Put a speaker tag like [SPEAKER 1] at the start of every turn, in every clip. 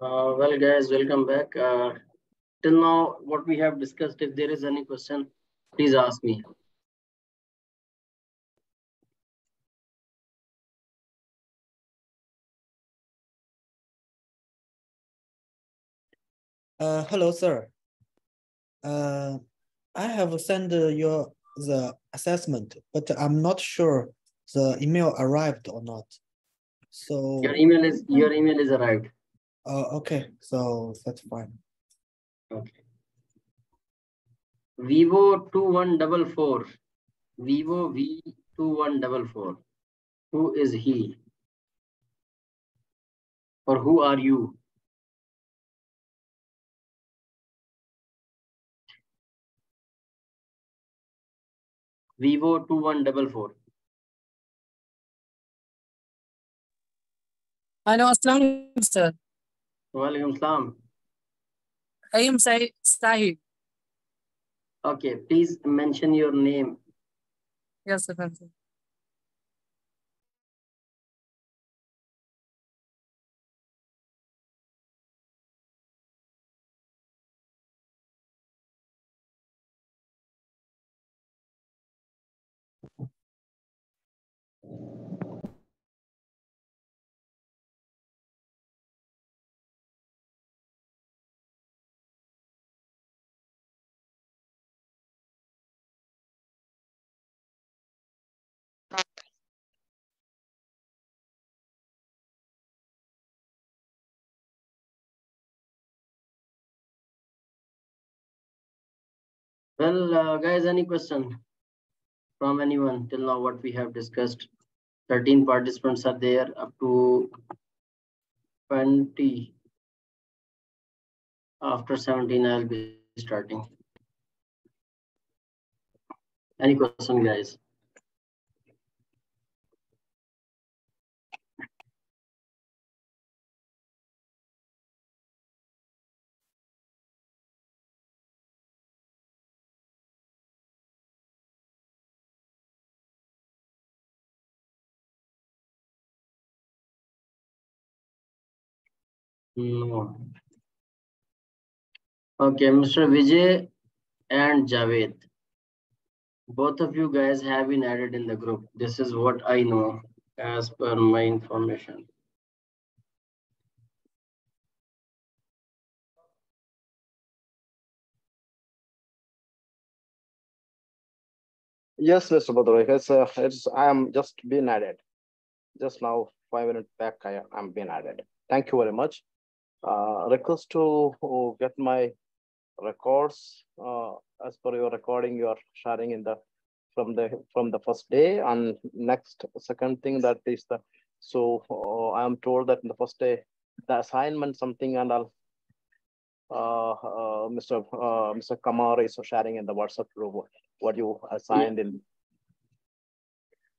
[SPEAKER 1] Well, guys, welcome back. Till now, what we have discussed, if there is any question, please ask me.
[SPEAKER 2] Hello, sir. I have sent the assessment, but I'm not sure the email arrived or not. So
[SPEAKER 1] Your email is arrived.
[SPEAKER 2] okay, so that's fine.
[SPEAKER 1] Okay. Vivo 2144. Vivo V2144. Who is he? Or who are you? Vivo 2144.
[SPEAKER 3] Hello, Assalamualaikum, sir.
[SPEAKER 1] Walaikum salam.
[SPEAKER 3] I am Sahib.
[SPEAKER 1] Okay, please mention your name.
[SPEAKER 3] Yes, sir. Thank you.
[SPEAKER 1] Well, guys, any question from anyone till now? What we have discussed? 13 participants are there, up to 20. After 17, I'll be starting. Any question, guys? No. Okay, Mr. Vijay and Javed. Both of you guys have been added in the group. This is what I know as per my information.
[SPEAKER 4] Yes, Mr. Badroy, I am just been added. Just now, 5 minutes back, I'm being added. Thank you very much. Request to get my records as per your recording you are sharing in the from the first day. And next second thing that is the I am told that in the first day the assignment something and I'll Mr. Kamar is sharing in the WhatsApp group what you assigned in.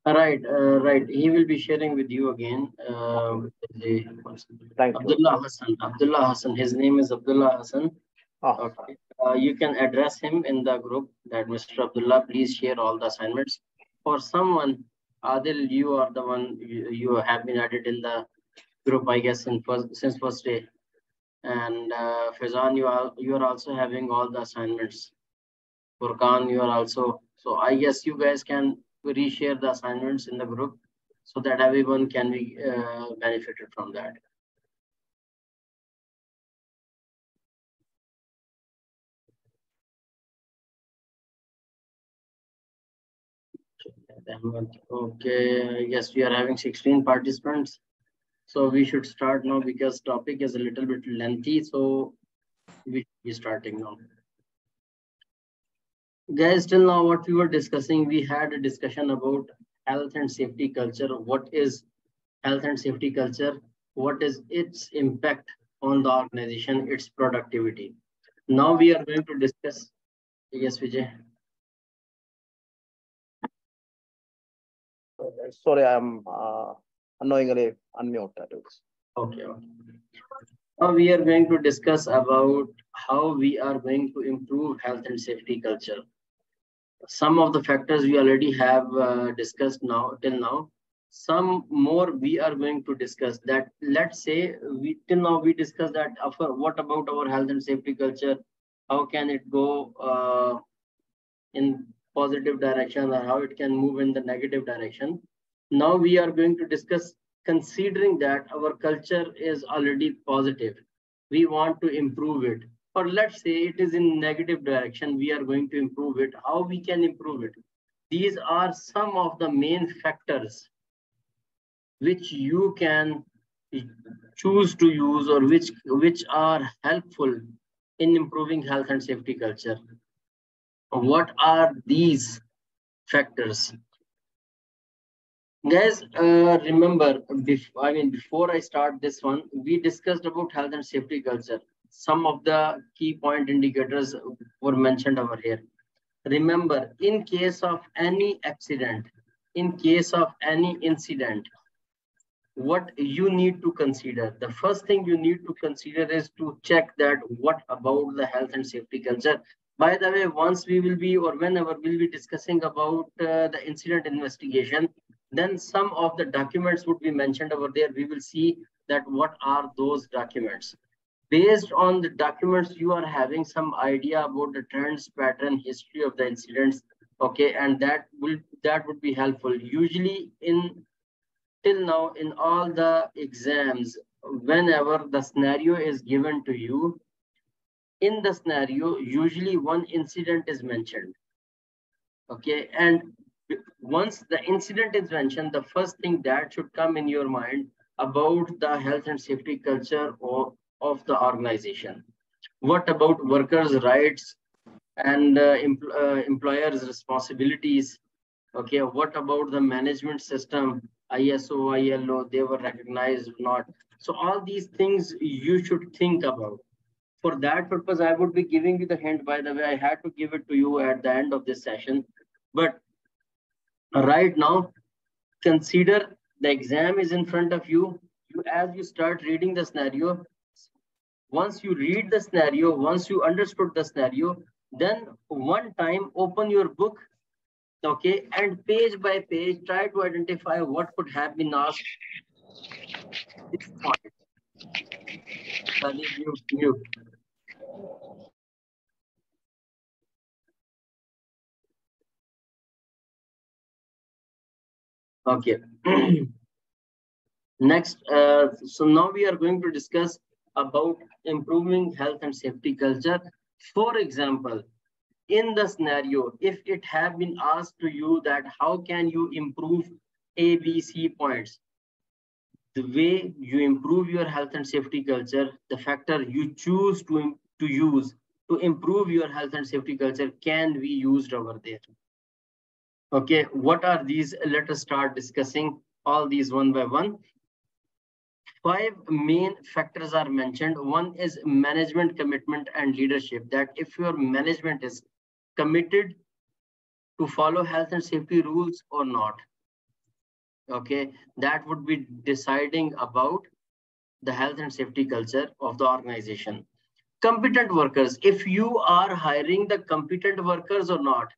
[SPEAKER 1] Right, right. He will be sharing with you again.
[SPEAKER 4] Thank
[SPEAKER 1] Abdullah Hassan. Abdullah Hassan. His name is Abdullah Hassan.
[SPEAKER 4] Oh.
[SPEAKER 1] Okay. You can address him in the group that Mr. Abdullah, please share all the assignments. For someone, Adil, you are the one you have been added in the group, I guess, since first day. And Fizan, you are also having all the assignments. Furkan, you are also. So I guess you guys can reshare the assignments in the group so that everyone can be benefited from that. Okay, yes, we are having 16 participants. So we should start now because topic is a little bit lengthy. So we should be starting now. Guys, till now what we were discussing, we had a discussion about health and safety culture. What is health and safety culture? What is its impact on the organization, its productivity? Now we are going to discuss. Yes, Vijay.
[SPEAKER 4] Sorry, I'm unknowingly unmuted.
[SPEAKER 1] Okay. Now we are going to discuss about how we are going to improve health and safety culture. Some of the factors we already have discussed now till now. some more we are going to discuss that. Let's say till now we discussed that what about our health and safety culture, how can it go in positive direction or how it can move in the negative direction. Now we are going to discuss, considering that our culture is already positive, we want to improve it, or let's say it is in negative direction, we are going to improve it, how we can improve it. These are some of the main factors which you can choose to use, or which are helpful in improving health and safety culture. What are these factors? Guys, remember, before I start this one, we discussed about health and safety culture. Some of the key point indicators were mentioned over here. Remember, in case of any accident, in case of any incident, what you need to consider, the first thing you need to consider is to check that what about the health and safety culture. By the way, once we will be, or whenever we'll be discussing about the incident investigation, then some of the documents would be mentioned over there. We will see that what are those documents. Based on the documents, you are having some idea about the trends, pattern, history of the incidents. Okay, and that would be helpful. Usually till now in all the exams, whenever the scenario is given to you, in the scenario, usually one incident is mentioned. Okay, and once the incident is mentioned, the first thing that should come in your mind about the health and safety culture of the organization. What about workers' rights and employers' responsibilities? Okay, what about the management system, ISO, ILO, they were recognized or not? So all these things you should think about. For that purpose, I would be giving you the hint. By the way, I had to give it to you at the end of this session. But right now, consider the exam is in front of you. As you start reading the scenario, once you read the scenario, once you understood the scenario, then one time open your book, okay, and page by page, try to identify what could have been asked. This point. Mute. Okay. Next, so now we are going to discuss about improving health and safety culture. For example, in the scenario, if it have been asked to you that how can you improve ABC points, the way you improve your health and safety culture, the factor you choose to use to improve your health and safety culture can be used over there. Okay, what are these? Let us start discussing all these one by one. 5 main factors are mentioned. One is management commitment and leadership, that if your management is committed to follow health and safety rules or not. Okay, that would be deciding about the health and safety culture of the organization. Competent workers, if you are hiring the competent workers or not.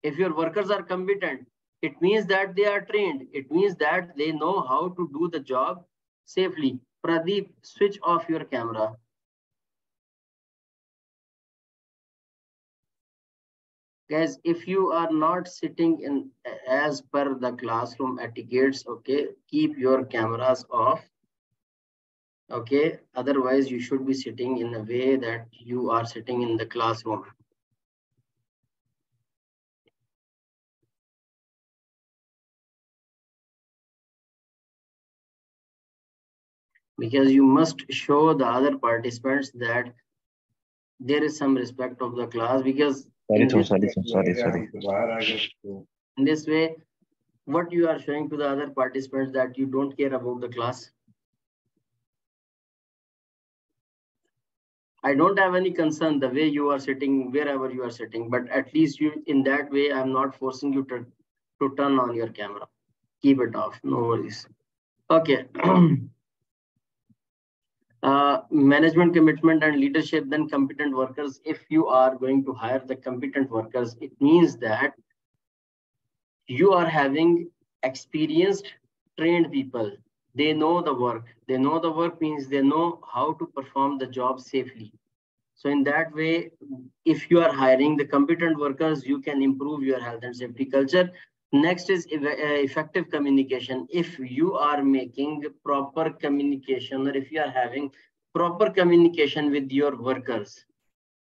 [SPEAKER 1] If your workers are competent, it means that they are trained. It means that they know how to do the job safely. Pradeep, switch off your camera. Guys, if you are not sitting in as per the classroom etiquettes, okay, keep your cameras off. Okay, otherwise you should be sitting in a way that you are sitting in the classroom. Because you must show the other participants that there is some respect of the class, because in this way, what you are showing to the other participants that you don't care about the class. I don't have any concern the way you are sitting, wherever you are sitting, but at least you, in that way, I'm not forcing you to turn on your camera. Keep it off, no worries. Okay. Management commitment and leadership, then competent workers. If you are going to hire the competent workers, it means that you are having experienced, trained people. They know the work. They know the work means they know how to perform the job safely. So in that way, if you are hiring the competent workers, you can improve your health and safety culture. Next is effective communication. If you are making proper communication, or if you are having proper communication with your workers,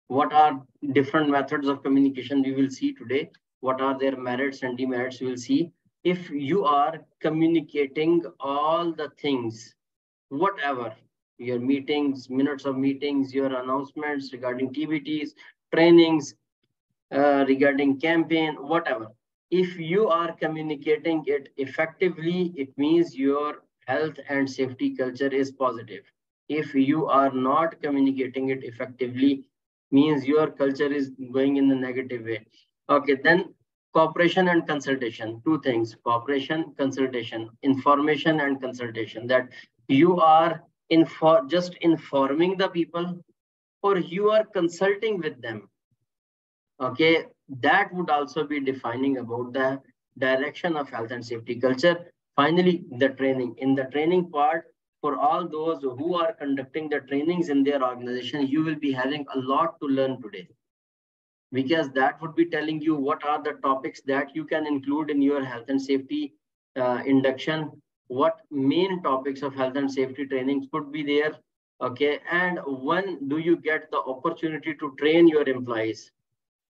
[SPEAKER 1] what are different methods of communication we will see today? What are their merits and demerits we will see. If you are communicating all the things, whatever, your meetings, minutes of meetings, your announcements regarding TBTs, trainings, regarding campaign, whatever. If you are communicating it effectively, it means your health and safety culture is positive. If you are not communicating it effectively, means your culture is going in the negative way. Okay, then cooperation and consultation, two things: cooperation, consultation, information and consultation. That you are just informing the people, or you are consulting with them. Okay, that would also be defining about the direction of health and safety culture. Finally, the training. In the training part, for all those who are conducting the trainings in their organization, you will be having a lot to learn today, because that would be telling you what are the topics that you can include in your health and safety induction, what main topics of health and safety trainings could be there. Okay, and when do you get the opportunity to train your employees?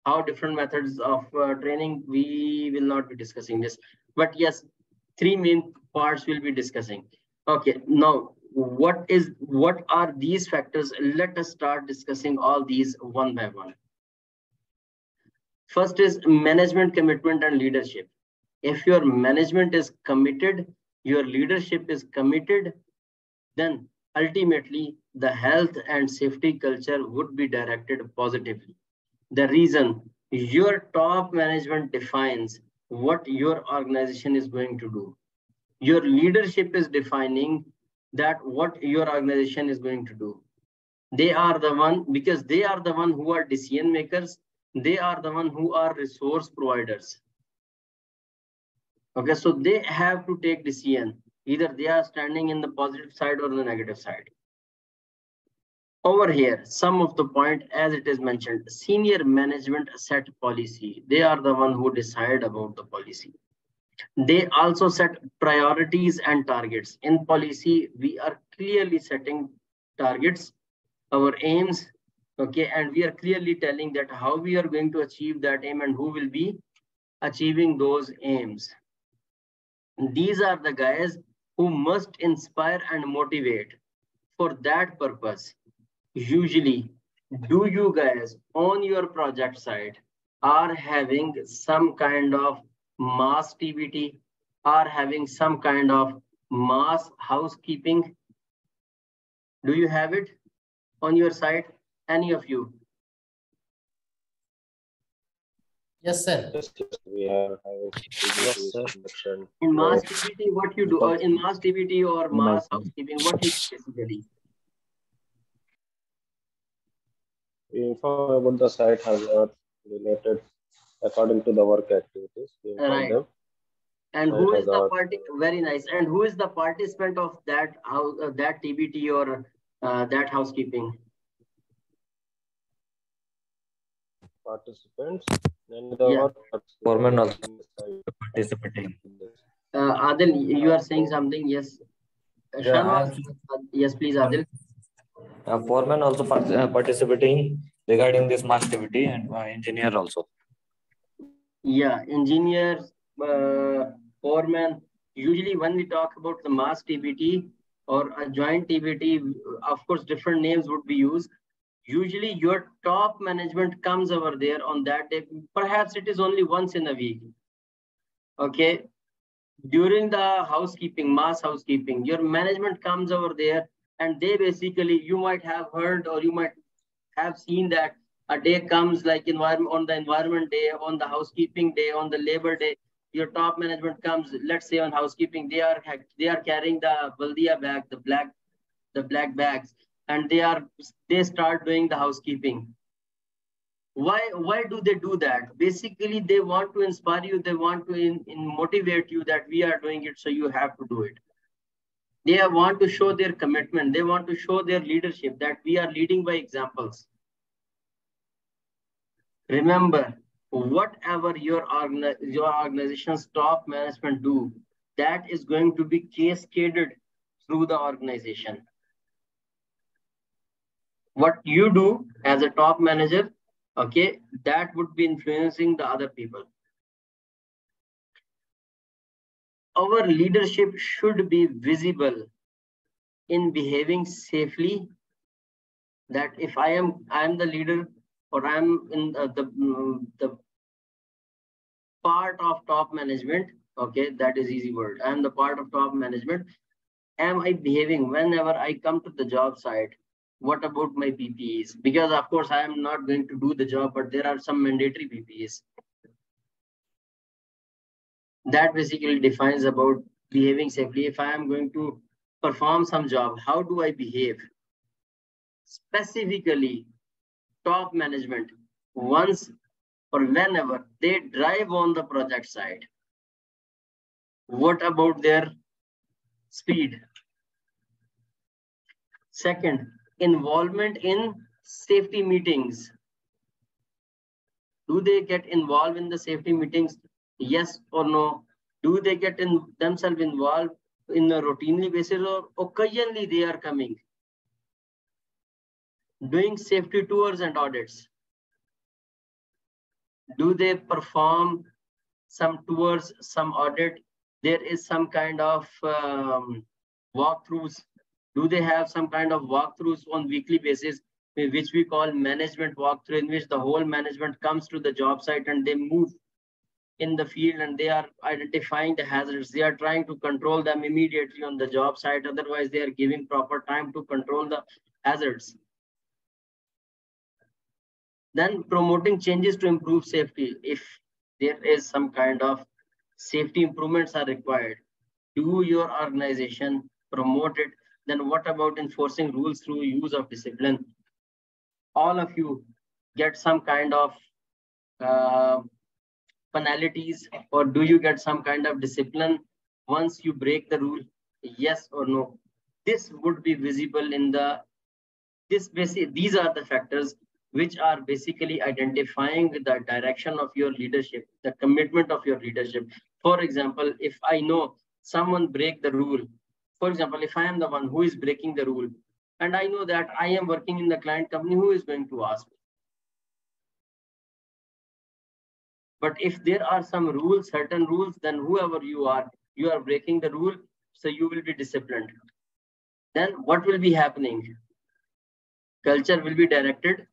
[SPEAKER 1] How different methods of training, we will not be discussing this, but yes, three main parts we'll be discussing. Okay, now what are these factors? Let us start discussing all these one by one. First is management commitment and leadership. If your management is committed, your leadership is committed, then ultimately the health and safety culture would be directed positively. The reason, your top management defines what your organization is going to do. Your leadership is defining that what your organization is going to do. They are the one, because they are the one who are decision makers. They are the one who are resource providers. Okay, so they have to take decision. Either they are standing in the positive side or the negative side. Over here, some of the point, as it is mentioned, senior management set policy. They are the one who decide about the policy. They also set priorities and targets. In policy, we are clearly setting targets, our aims, okay, and we are clearly telling that how we are going to achieve that aim and who will be achieving those aims. These are the guys who must inspire and motivate. For that purpose, usually, do you guys on your project side are having some kind of mass TBT, are having some kind of mass housekeeping? Do you have it on your side? Any of you?
[SPEAKER 5] Yes, sir.
[SPEAKER 6] Yes, we are having
[SPEAKER 2] Yes, sir.
[SPEAKER 6] connection.
[SPEAKER 1] In mass TBT, what you do, or in mass TBT or mass housekeeping, what you do basically?
[SPEAKER 6] We inform about the site hazard related according to the work activities. We inform
[SPEAKER 1] Right.
[SPEAKER 6] them.
[SPEAKER 1] And
[SPEAKER 6] Site
[SPEAKER 1] who is the
[SPEAKER 6] hazard.
[SPEAKER 1] party? Very nice. And who is the participant of that that TBT or that housekeeping?
[SPEAKER 6] Participants. And the
[SPEAKER 1] Yeah.
[SPEAKER 6] work
[SPEAKER 7] Foreman also
[SPEAKER 6] site.
[SPEAKER 7] participating.
[SPEAKER 1] Adil, you are saying something? Yes.
[SPEAKER 7] Yeah,
[SPEAKER 1] Shanwaz, yes, please, Adil.
[SPEAKER 7] Foreman also participating regarding this mass activity, and engineer also.
[SPEAKER 1] Yeah, engineers, foreman. Usually, when we talk about the mass TBT or a joint TBT, of course, different names would be used. Usually, your top management comes over there on that day. Perhaps it is only once in a week. Okay. During the housekeeping, mass housekeeping, your management comes over there and they basically, you might have heard or you might have seen that a day comes like on the environment day, on the housekeeping day, on the labor day, your top management comes, let's say on housekeeping, they are carrying the baldia bag, the black bags, and they start doing the housekeeping. Why do they do that? Basically, they want to inspire you. They want to motivate you that we are doing it, so you have to do it. They want to show their commitment. They want to show their leadership that we are leading by examples. Remember, whatever your organization's top management do, that is going to be cascaded through the organization. What you do as a top manager, okay, that would be influencing the other people. Our leadership should be visible in behaving safely. That if I am the leader, or I'm in the part of top management, okay, that is easy word. I'm the part of top management. Am I behaving whenever I come to the job site? What about my PPEs? Because of course I am not going to do the job, but there are some mandatory PPEs. That basically defines about behaving safely. If I am going to perform some job, how do I behave? Specifically, top management, once or whenever they drive on the project side, what about their speed? Second, involvement in safety meetings. Do they get involved in the safety meetings? Yes or no? Do they get themselves involved in a routinely basis, or occasionally they are coming? Doing safety tours and audits. Do they perform some tours, some audit? There is some kind of walkthroughs. Do they have some kind of walkthroughs on weekly basis, which we call management walkthrough, in which the whole management comes to the job site and they move in the field and they are identifying the hazards. They are trying to control them immediately on the job site. Otherwise, they are giving proper time to control the hazards. Then promoting changes to improve safety. If there is some kind of safety improvements are required, do your organization promote it? Then what about enforcing rules through use of discipline? All of you get some kind of penalties, or do you get some kind of discipline once you break the rule? Yes or no? This would be visible in these are the factors which are basically identifying the direction of your leadership, the commitment of your leadership. For example, if I know someone break the rule, for example, if I am the one who is breaking the rule, and I know that I am working in the client company, who is going to ask me? But if there are some rules, certain rules, then whoever you are breaking the rule, so you will be disciplined. Then what will be happening? Culture will be directed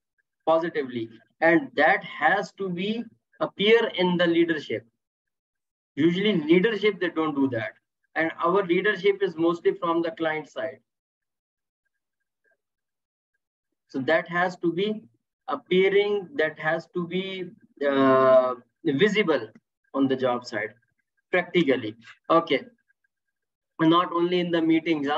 [SPEAKER 1] positively, and that has to be appear in the leadership. Usually leadership, they don't do that. And our leadership is mostly from the client side. So that has to be appearing, that has to be visible on the job side, practically. Okay. Not only in the meetings,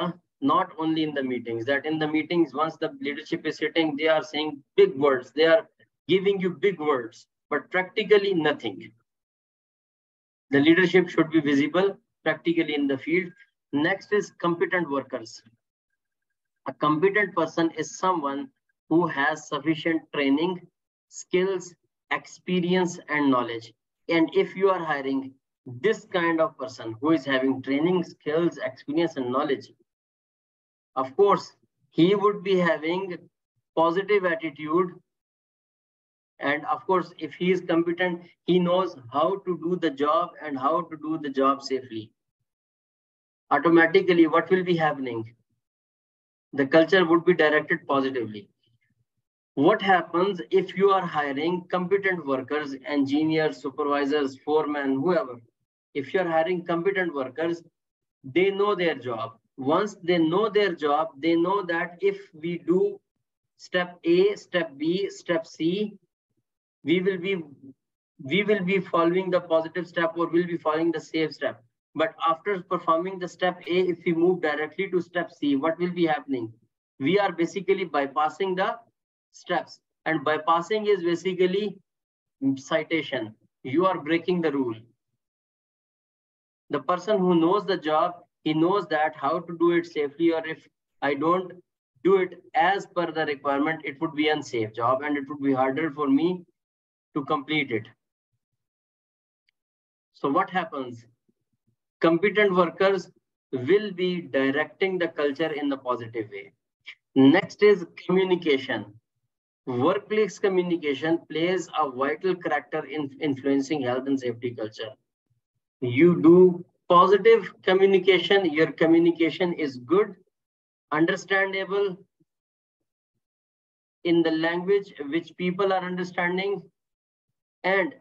[SPEAKER 1] not only in the meetings, that in the meetings, once the leadership is sitting, they are saying big words. They are giving you big words, but practically nothing. The leadership should be visible practically in the field. Next is competent workers. A competent person is someone who has sufficient training, skills, experience, and knowledge. And if you are hiring this kind of person who is having training, skills, experience, and knowledge, of course, he would be having positive attitude. And of course, if he is competent, he knows how to do the job and how to do the job safely. Automatically, what will be happening? The culture would be directed positively. What happens if you are hiring competent workers, engineers, supervisors, foremen, whoever? If you're hiring competent workers, they know their job. Once they know their job, they know that if we do step A, step B, step C, we will be following the positive step, or we'll be following the safe step. But after performing the step A, if we move directly to step C, what will be happening? We are basically bypassing the steps, And bypassing is basically citation. You are breaking the rule. The person who knows the job, he knows that how to do it safely, or if I don't do it as per the requirement, it would be unsafe job and it would be harder for me to complete it. So what happens? Competent workers will be directing the culture in the positive way. Next is communication. Workplace communication plays a vital character in influencing health and safety culture. You do positive communication, your communication is good, understandable in the language which people are understanding, and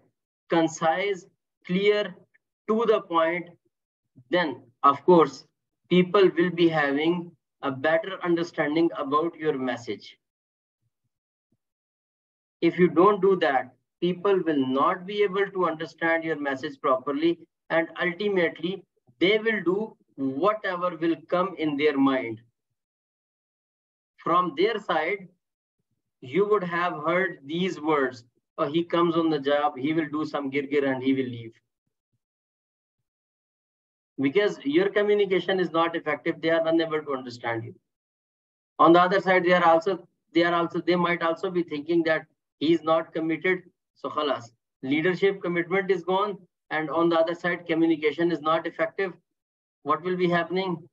[SPEAKER 1] concise, clear, to the point, then of course people will be having a better understanding about your message. If you don't do that, people will not be able to understand your message properly, and ultimately they will do whatever will come in their mind. From their side, you would have heard these words: oh, he comes on the job, he will do some girgir and he will leave. Because your communication is not effective, they are unable to understand you. On the other side, they might also be thinking that he is not committed, so khalas, leadership commitment is gone, and on the other side, communication is not effective. What will be happening?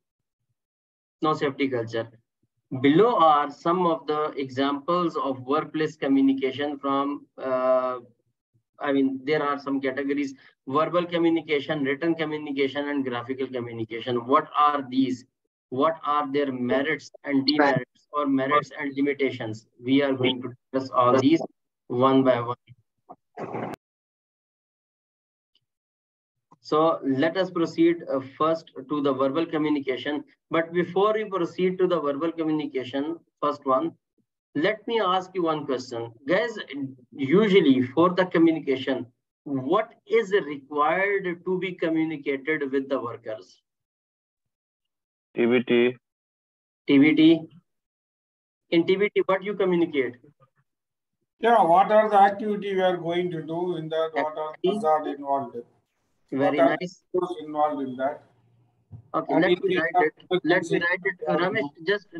[SPEAKER 1] No safety culture. Below are some of the examples of workplace communication from, there are some categories: verbal communication, written communication, and graphical communication. What are these? What are their merits and demerits, or merits and limitations? We are going to discuss all these one by one. So let us proceed first to the verbal communication. But before we proceed to the verbal communication, first one, let me ask you one question. Guys, usually for the communication, what is required to be communicated with the workers?
[SPEAKER 4] TBT.
[SPEAKER 1] TBT. In TBT, what you communicate?
[SPEAKER 8] Yeah, what are the activity we are going to do in that? What are the hazard involved?
[SPEAKER 1] Very
[SPEAKER 8] what
[SPEAKER 1] nice.
[SPEAKER 8] Are involved in that?
[SPEAKER 1] Okay,
[SPEAKER 8] And
[SPEAKER 1] let me write it. Let me write it.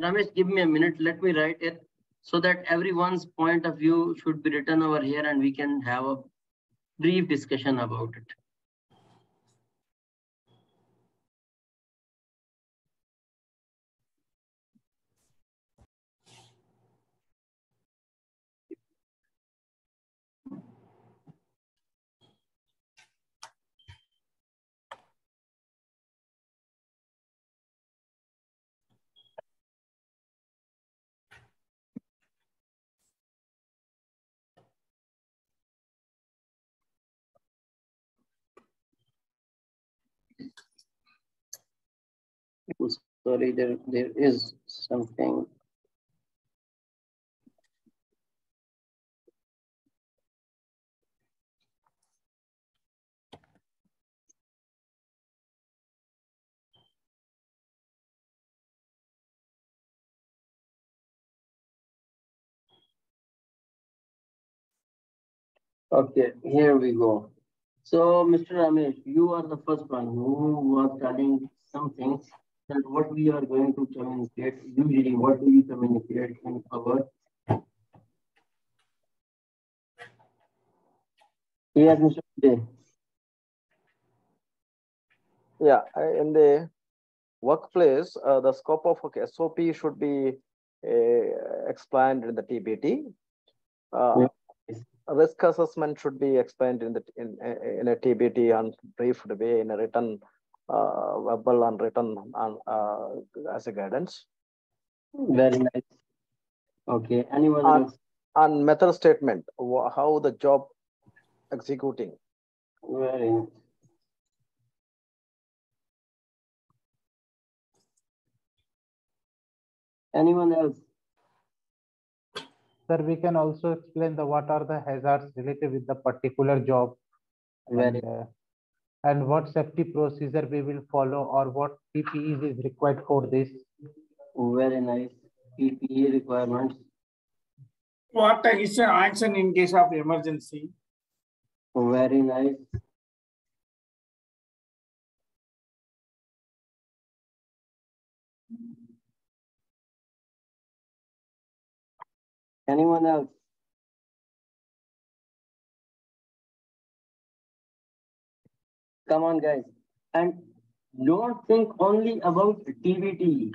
[SPEAKER 1] Ramesh, give me a minute. Let me write it so that everyone's point of view should be written over here and we can have a brief discussion about it. Sorry, there is something. Okay, here we go. So, Mr. Ramesh, you are the first one who was telling something that what we are going to communicate. Usually, what do we communicate in our? Yes, Mr. Vijay.
[SPEAKER 4] Yeah, in the workplace, the scope of SOP should be explained in the TBT. Risk assessment should be explained in a TBT and briefed way in a written, verbal and written as a guidance.
[SPEAKER 1] Very nice. Okay. Anyone else?
[SPEAKER 4] And method statement, how the job executing.
[SPEAKER 1] Very nice. Anyone else?
[SPEAKER 9] Sir, we can also explain what are the hazards related with the particular job, and what safety procedure we will follow, or what PPE is required for this.
[SPEAKER 1] Very nice. PPE requirements.
[SPEAKER 8] What is an action in case of emergency?
[SPEAKER 1] Very nice. Anyone else? Come on, guys. And don't think only about TBT.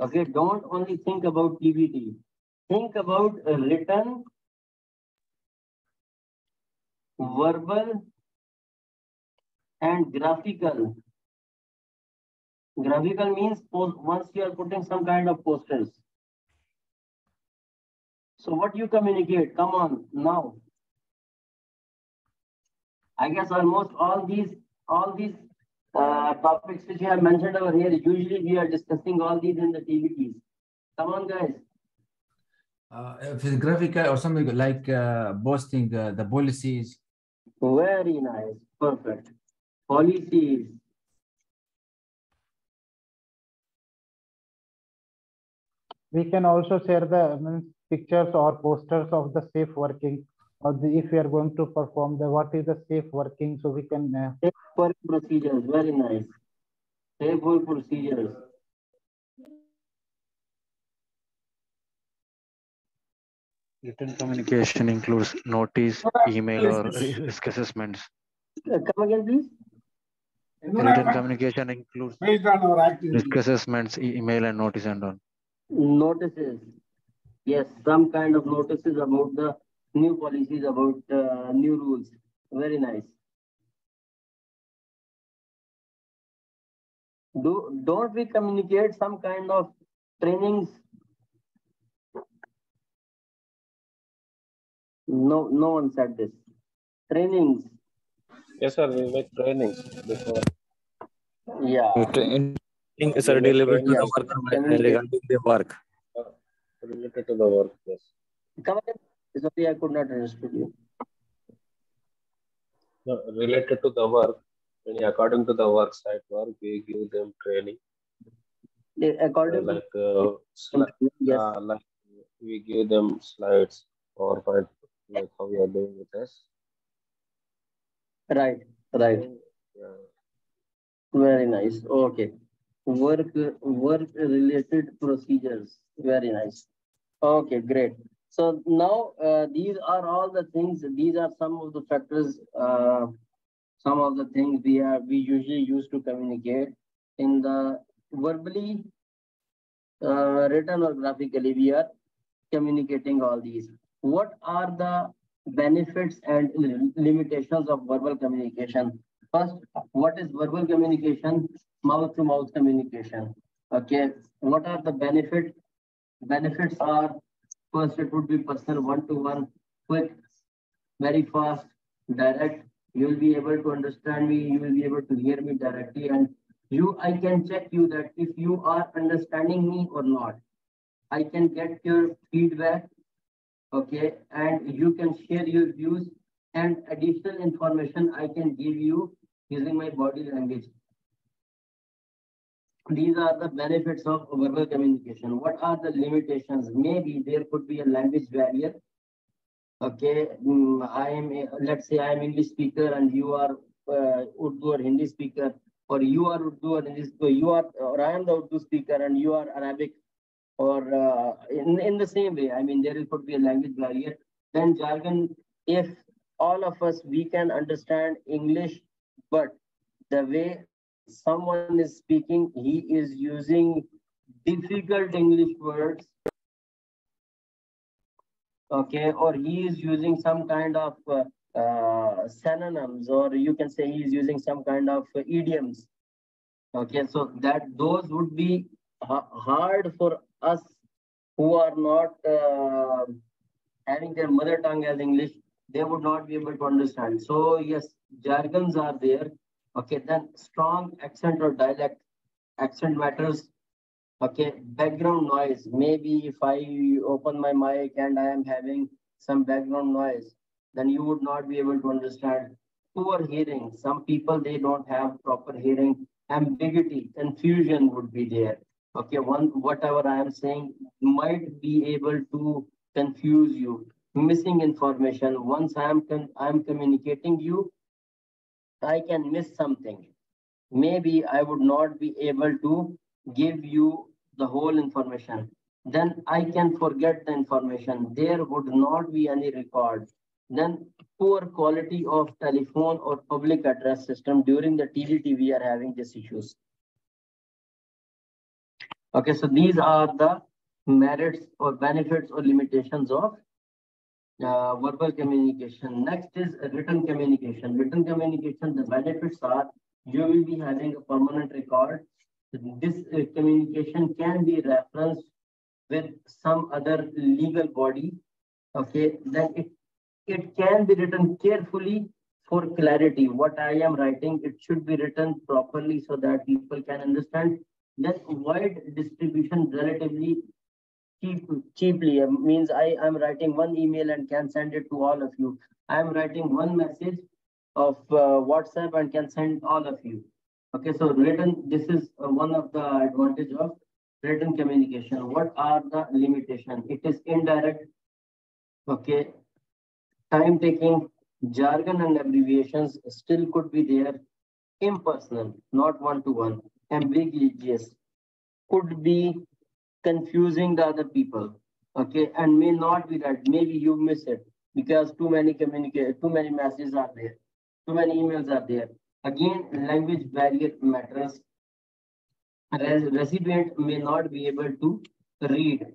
[SPEAKER 1] Okay, don't only think about TBT. Think about written, verbal, and graphical. Graphical means once you are putting some kind of posters. So what you communicate? Come on now. I guess almost all these topics which you have mentioned over here, usually we are discussing all these in the TBTs. Come on, guys.
[SPEAKER 10] If it's graphical or something like posting the policies.
[SPEAKER 1] Very nice. Perfect. Policies.
[SPEAKER 9] We can also share the pictures or posters of the safe working, or if we are going to perform the what is the safe working, so we can
[SPEAKER 1] safe work procedures. Very nice. Safe work procedures.
[SPEAKER 11] Written communication includes notice, email, or risk assessments.
[SPEAKER 1] Come again, please.
[SPEAKER 11] Written communication includes
[SPEAKER 8] based on our activity.
[SPEAKER 11] risk assessments, email, and notice and all.
[SPEAKER 1] Notices. Yes, some kind of notices about the new policies, about new rules. Very nice. Don't we communicate some kind of trainings? No one said this. Trainings.
[SPEAKER 6] Yes, sir. We make trainings before.
[SPEAKER 1] Yeah.
[SPEAKER 7] Trainings are delivered to the worker regarding the work.
[SPEAKER 6] Related to the work, yes.
[SPEAKER 1] Come again. Sorry, I could not understand you.
[SPEAKER 6] No, related to the work, according to the work site work, we give them training.
[SPEAKER 1] According
[SPEAKER 6] like
[SPEAKER 1] yes.
[SPEAKER 6] like we give them slides or like how we are doing with this.
[SPEAKER 1] Right.
[SPEAKER 6] Yeah.
[SPEAKER 1] Very nice. Okay. Work related procedures. Very nice. Okay, great. So now these are all the things. These are some of the factors. Some of the things we usually use to communicate in the verbally, written or graphically. We are communicating all these. What are the benefits and limitations of verbal communication? First, what is verbal communication? Mouth to mouth communication. Okay. What are the benefits? Benefits are, first, it would be personal, one-to-one, quick, very fast, direct. You will be able to understand me. You will be able to hear me directly, and I can check you that if you are understanding me or not. I can get your feedback, okay, and you can share your views and additional information I can give you using my body language. These are the benefits of verbal communication. What are the limitations? Maybe there could be a language barrier. Okay, let's say I am English speaker and you are Urdu or Hindi speaker, or you are Urdu or Hindi speaker, or I am the Urdu speaker and you are Arabic, or in the same way. I mean, there could be a language barrier. Then jargon, if all of us, we can understand English, but the way someone is speaking, he is using difficult English words, okay, or he is using some kind of synonyms, or you can say he is using some kind of idioms. Okay, so those would be hard for us who are not having their mother tongue as English. They would not be able to understand. So yes, jargons are there. Okay, then strong accent or dialect. Accent matters. Okay, background noise. Maybe if I open my mic and I am having some background noise, then you would not be able to understand. Poor hearing. Some people, they don't have proper hearing. Ambiguity, confusion would be there. Okay, whatever I am saying might be able to confuse you. Missing information. Once I am communicating you, I can miss something. Maybe I would not be able to give you the whole information. Then I can forget the information. There would not be any record. Then poor quality of telephone or public address system during the TDT, we are having these issues. Okay, so these are the merits or benefits or limitations of verbal communication. Next is written communication. Written communication, the benefits are you will be having a permanent record. This communication can be referenced with some other legal body. Okay, then it can be written carefully for clarity. What I am writing, it should be written properly so that people can understand. Then wide distribution relatively cheaply means I am writing one email and can send it to all of you. I am writing one message of WhatsApp and can send all of you. Okay, so written, this is one of the advantage of written communication. What are the limitations? It is indirect. Okay, time taking, jargon and abbreviations still could be there. Impersonal, not one to one. Ambiguous, could be confusing the other people. Okay, and may not be right. Maybe you miss it because too many messages are there, too many emails are there. Again, language barrier matters. Recipient may not be able to read.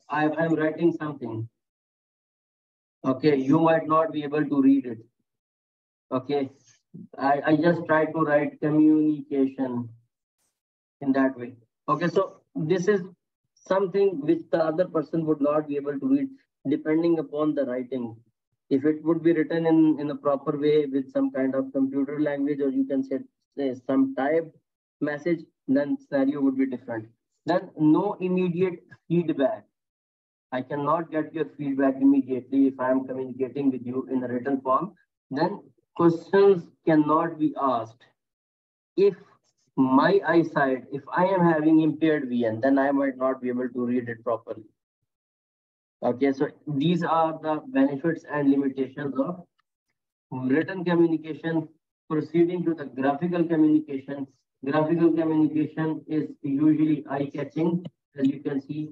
[SPEAKER 1] I'm writing something. Okay, you might not be able to read it. Okay, I just try to write communication in that way. Okay, so this is something which the other person would not be able to read depending upon the writing. If it would be written in a proper way with some kind of computer language, or you can say some typed message, then scenario would be different. Then no immediate feedback. I cannot get your feedback immediately if I am communicating with you in a written form. Then questions cannot be asked. If my eyesight, if I am having impaired vision, then I might not be able to read it properly. Okay, so these are the benefits and limitations of written communication. Proceeding to the graphical communication. Graphical communication is usually eye-catching, as you can see.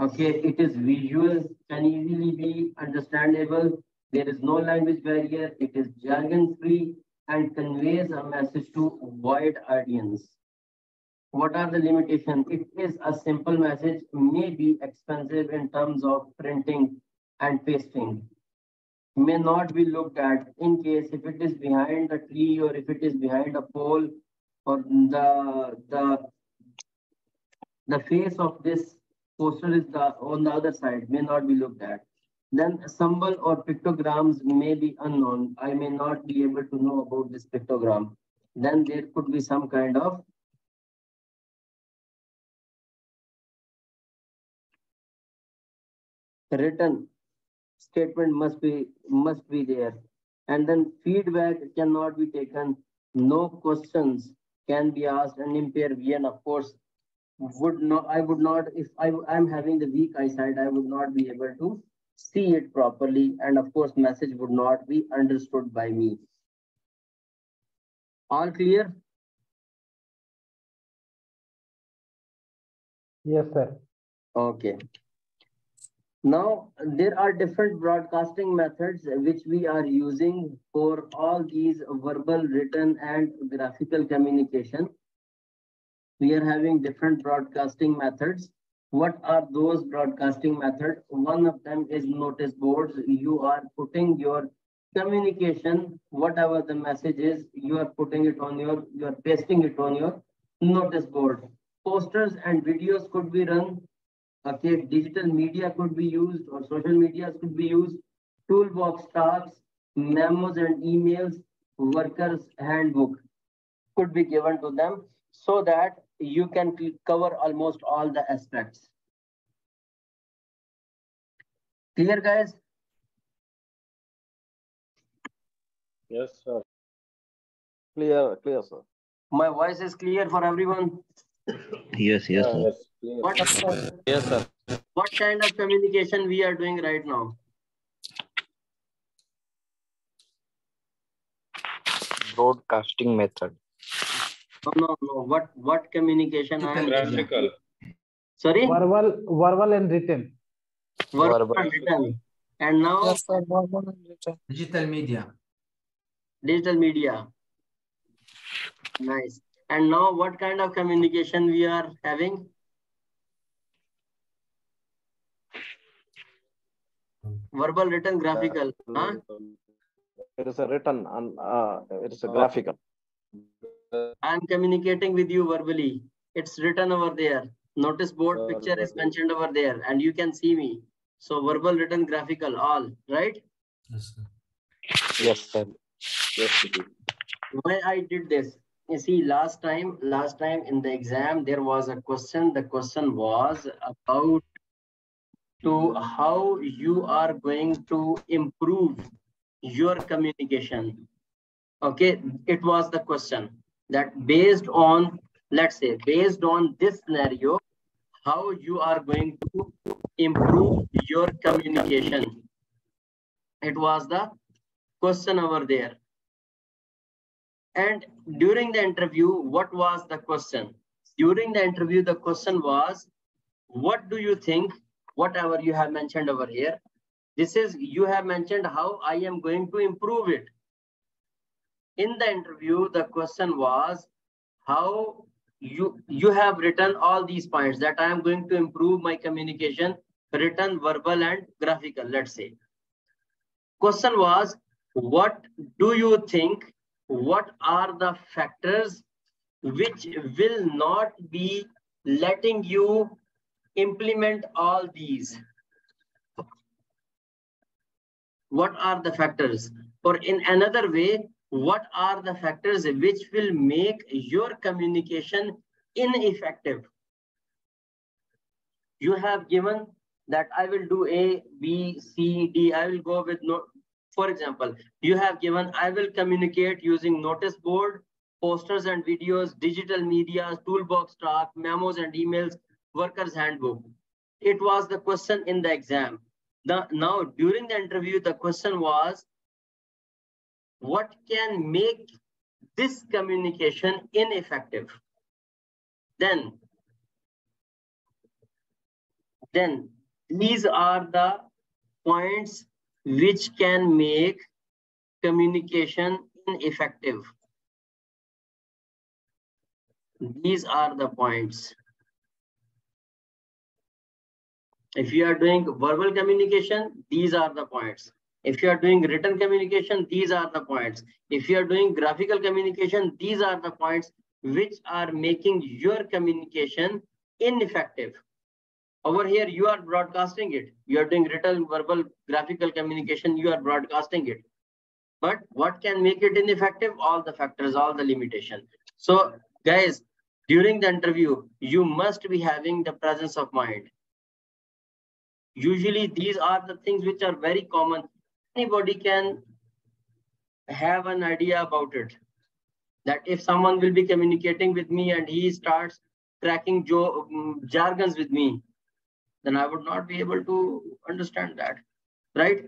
[SPEAKER 1] Okay, it is visual, can easily be understandable. There is no language barrier. It is jargon-free and conveys a message to wide audience. What are the limitations? It is a simple message, may be expensive in terms of printing and pasting. May not be looked at in case if it is behind a tree or if it is behind a pole or the face of this poster is on the other side, may not be looked at. Then symbol or pictograms may be unknown. I may not be able to know about this pictogram. Then there could be some kind of written statement must be there. And then feedback cannot be taken. No questions can be asked. And impaired vision, of course, I would not, if I'm having the weak eyesight, I would not be able to see it properly. And of course, message would not be understood by me. All clear?
[SPEAKER 9] Yes, sir.
[SPEAKER 1] Okay. Now, there are different broadcasting methods which we are using for all these verbal, written, and graphical communication. We are having different broadcasting methods. What are those broadcasting methods? One of them is notice boards. You are putting your communication, whatever the message is, you are putting it on you are pasting it on your notice board. Posters and videos could be run. Okay, digital media could be used or social media could be used. Toolbox tasks, memos and emails, workers handbook could be given to them so that you can cover almost all the aspects. Clear, guys?
[SPEAKER 6] Yes, sir.
[SPEAKER 4] Clear, sir.
[SPEAKER 1] My voice is clear for everyone.
[SPEAKER 12] Yes, yes, sir.
[SPEAKER 6] Yes, clear.
[SPEAKER 1] What,
[SPEAKER 3] Yes, sir.
[SPEAKER 7] Yes, sir.
[SPEAKER 1] what kind of communication we are doing right now?
[SPEAKER 11] Broadcasting method.
[SPEAKER 1] No. What communication I am doing?
[SPEAKER 6] Graphical.
[SPEAKER 1] Sorry?
[SPEAKER 9] Verbal and written.
[SPEAKER 1] Verbal
[SPEAKER 11] Verbal.
[SPEAKER 1] and written. And now
[SPEAKER 3] Yes, sir. Verbal and written.
[SPEAKER 10] Digital media.
[SPEAKER 1] digital media. Nice. And now what kind of communication we are having? Verbal, written, graphical. Huh?
[SPEAKER 4] It is a written and it is a graphical.
[SPEAKER 1] I'm communicating with you verbally. It's written over there. Notice board picture is mentioned over there and you can see me. So verbal, written, graphical, all, right?
[SPEAKER 10] Yes, sir.
[SPEAKER 11] Yes, sir.
[SPEAKER 6] Yes, it is.
[SPEAKER 1] Why I did this? You see, last time in the exam, there was a question. The question was about to how you are going to improve your communication. Okay, it was the question that based on, let's say, based on this scenario, how you are going to improve your communication. It was the question over there. And during the interview, what was the question? During the interview, the question was, what do you think, whatever you have mentioned over here, this is, you have mentioned how I am going to improve it. In the interview, the question was, how you have written all these points that I am going to improve my communication, written, verbal, and graphical, let's say. Question was, what do you think, what are the factors which will not be letting you implement all these? What are the factors? Or in another way, what are the factors which will make your communication ineffective? You have given that I will do A, B, C, D. I will go with no. For example, you have given I will communicate using notice board, posters and videos, digital media, toolbox talk, memos and emails, workers handbook. It was the question in the exam. Now during the interview, the question was, what can make this communication ineffective? Then these are the points which can make communication ineffective. These are the points. If you are doing verbal communication, these are the points. If you are doing written communication, these are the points. If you are doing graphical communication, these are the points which are making your communication ineffective. Over here, you are broadcasting it. You are doing written, verbal, graphical communication, you are broadcasting it. But what can make it ineffective? All the factors, all the limitations. So guys, during the interview, you must be having the presence of mind. Usually these are the things which are very common. Anybody can have an idea about it. That if someone will be communicating with me and he starts cracking jargons with me, then I would not be able to understand that, right?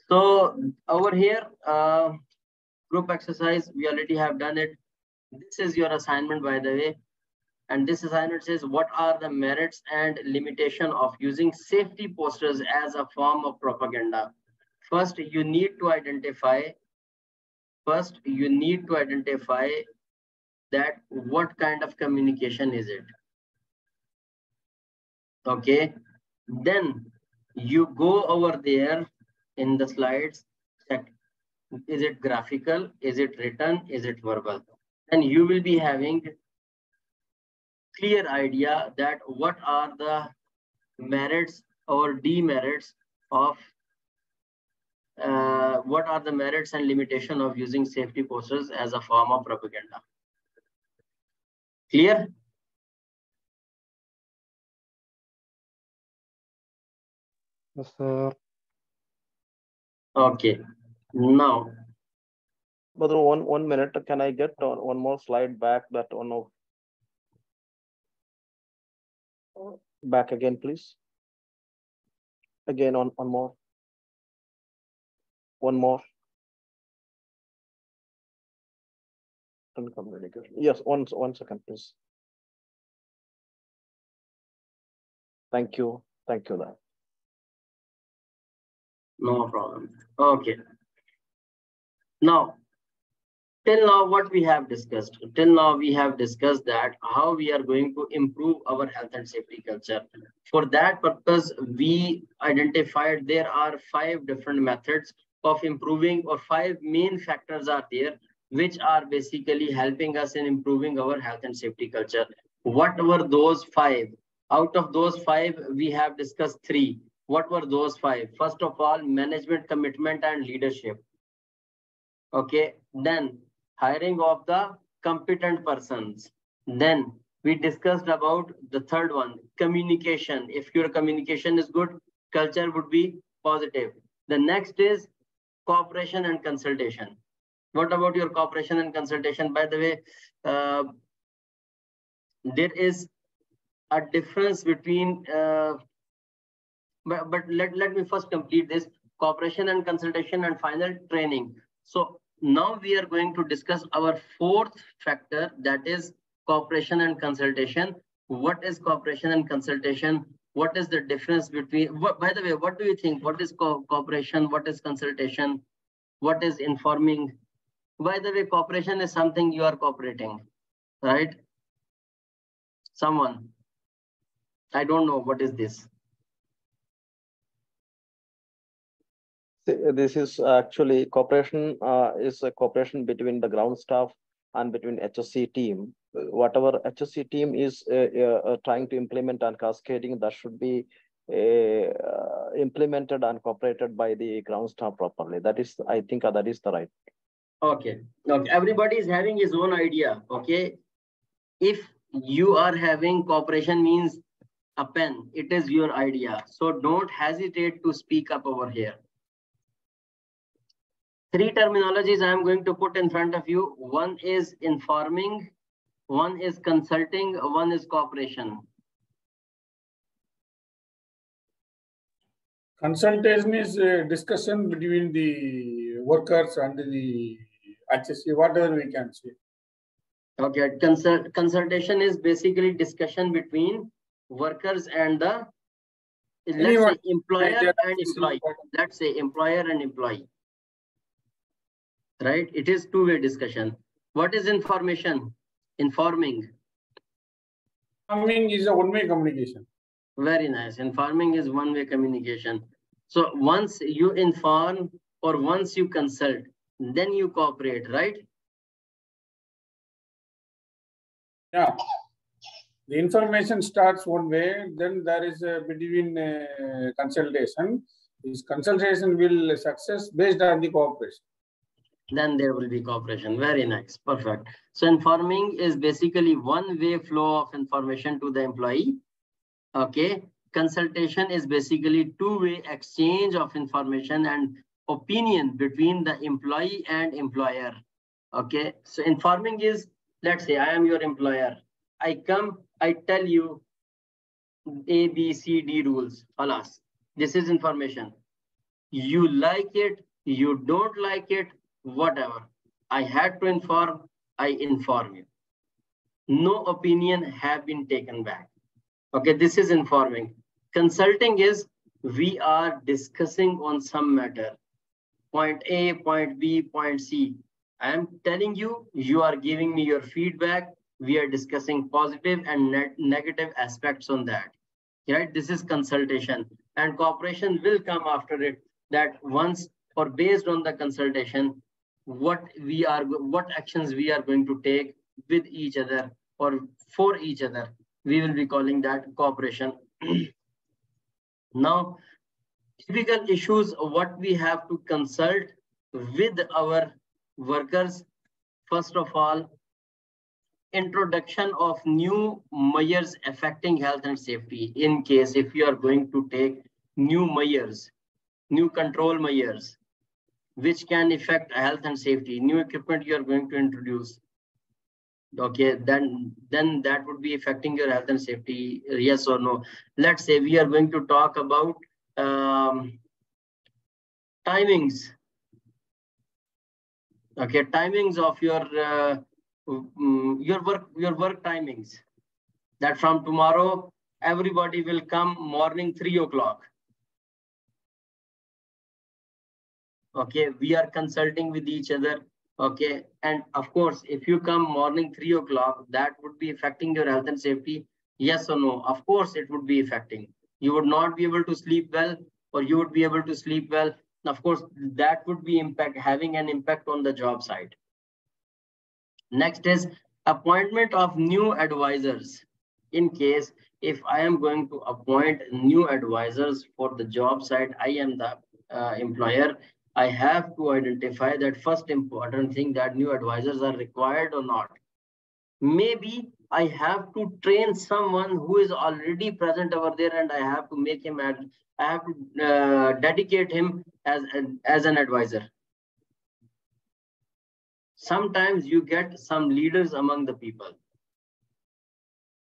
[SPEAKER 1] So over here, group exercise, we already have done it. This is your assignment, by the way. And this assignment says, what are the merits and limitation of using safety posters as a form of propaganda? First, you need to identify that what kind of communication is it. Okay. Then you go over there in the slides, check, is it graphical, is it written, is it verbal? And you will be having clear idea that what are the merits or demerits of what are the merits and limitation of using safety posters as a form of propaganda. Clear?
[SPEAKER 11] Yes, sir.
[SPEAKER 1] Okay. Now,
[SPEAKER 4] But one minute, can I get one more slide back? That one of back again, please. Again, on more. One more. Communication. Yes, one second, please. Thank you. Thank you, that.
[SPEAKER 1] No problem. Okay. Now, till now, what we have discussed? Till now, we have discussed that how we are going to improve our health and safety culture. For that purpose, we identified there are 5 different methods of improving, or 5 main factors are there, which are basically helping us in improving our health and safety culture. What were those 5? Out of those 5, we have discussed 3. What were those 5? First of all, management commitment and leadership. Okay, then hiring of the competent persons. Then we discussed about the third one, communication. If your communication is good, culture would be positive. The next is cooperation and consultation. What about your cooperation and consultation? By the way, there is a difference between, but let me first complete this cooperation and consultation and final training. So now we are going to discuss our 4th factor, that is cooperation and consultation. What is cooperation and consultation? What is the difference between, by the way, what do you think? What is cooperation? What is consultation? What is informing? By the way, cooperation is something you are cooperating, right? Someone, I don't know, what is this?
[SPEAKER 4] This is actually cooperation, is a cooperation between the ground staff and between HSC team. Whatever HSC team is trying to implement and cascading, that should be implemented and cooperated by the ground staff properly. That is, I think that is the right.
[SPEAKER 1] Okay. Okay. Everybody is having his own idea. Okay. If you are having cooperation means a pen, it is your idea. So don't hesitate to speak up over here. 3 terminologies I am going to put in front of you. One is informing, one is consulting, one is cooperation.
[SPEAKER 8] Consultation is a discussion between the workers and the HSC, whatever we can say.
[SPEAKER 1] Okay, consultation is basically discussion between workers and the, let's say, employer and employee. Let's say employer and employee. Right? It is two-way discussion. What is information? Informing.
[SPEAKER 8] Informing is a one-way communication.
[SPEAKER 1] Very nice. Informing is one-way communication. So once you inform or once you consult, then you cooperate, right?
[SPEAKER 8] Yeah. The information starts one way, then there is a between consultation. This consultation will success based on the cooperation.
[SPEAKER 1] Then there will be cooperation. Very nice. Perfect. So informing is basically one-way flow of information to the employee. Okay. Consultation is basically two-way exchange of information and opinion between the employee and employer. Okay. So informing is, let's say I am your employer. I come, I tell you A, B, C, D rules. Alas, this is information. You like it, you don't like it, whatever. I had to inform, I inform you. No opinion have been taken back. Okay, this is informing. Consulting is we are discussing on some matter. Point A, point B, point C. I am telling you, you are giving me your feedback. We are discussing positive and negative aspects on that. Right? This is consultation, and cooperation will come after it. That once or based on the consultation, what actions we are going to take with each other or for each other, we will be calling that cooperation. Now, typical issues of what we have to consult with our workers. First of all, introduction of new measures affecting health and safety. In case if you are going to take new measures, new control measures, which can affect health and safety. New equipment you are going to introduce. Okay, then that would be affecting your health and safety, yes or no. Let's say we are going to talk about timings. Okay, timings of your work timings. That from tomorrow everybody will come morning 3 o'clock. Okay, we are consulting with each other. Okay, and of course, if you come morning 3 o'clock, that would be affecting your health and safety, yes or no? Of course, it would be affecting. You would not be able to sleep well, or you would be able to sleep well. Of course, that would be having an impact on the job site. Next is appointment of new advisors. In case if I am going to appoint new advisors for the job site, I am the employer. I have to identify that first important thing, that new advisors are required or not. Maybe I have to train someone who is already present over there, and I have to make him, I have to dedicate him as an advisor. Sometimes you get some leaders among the people.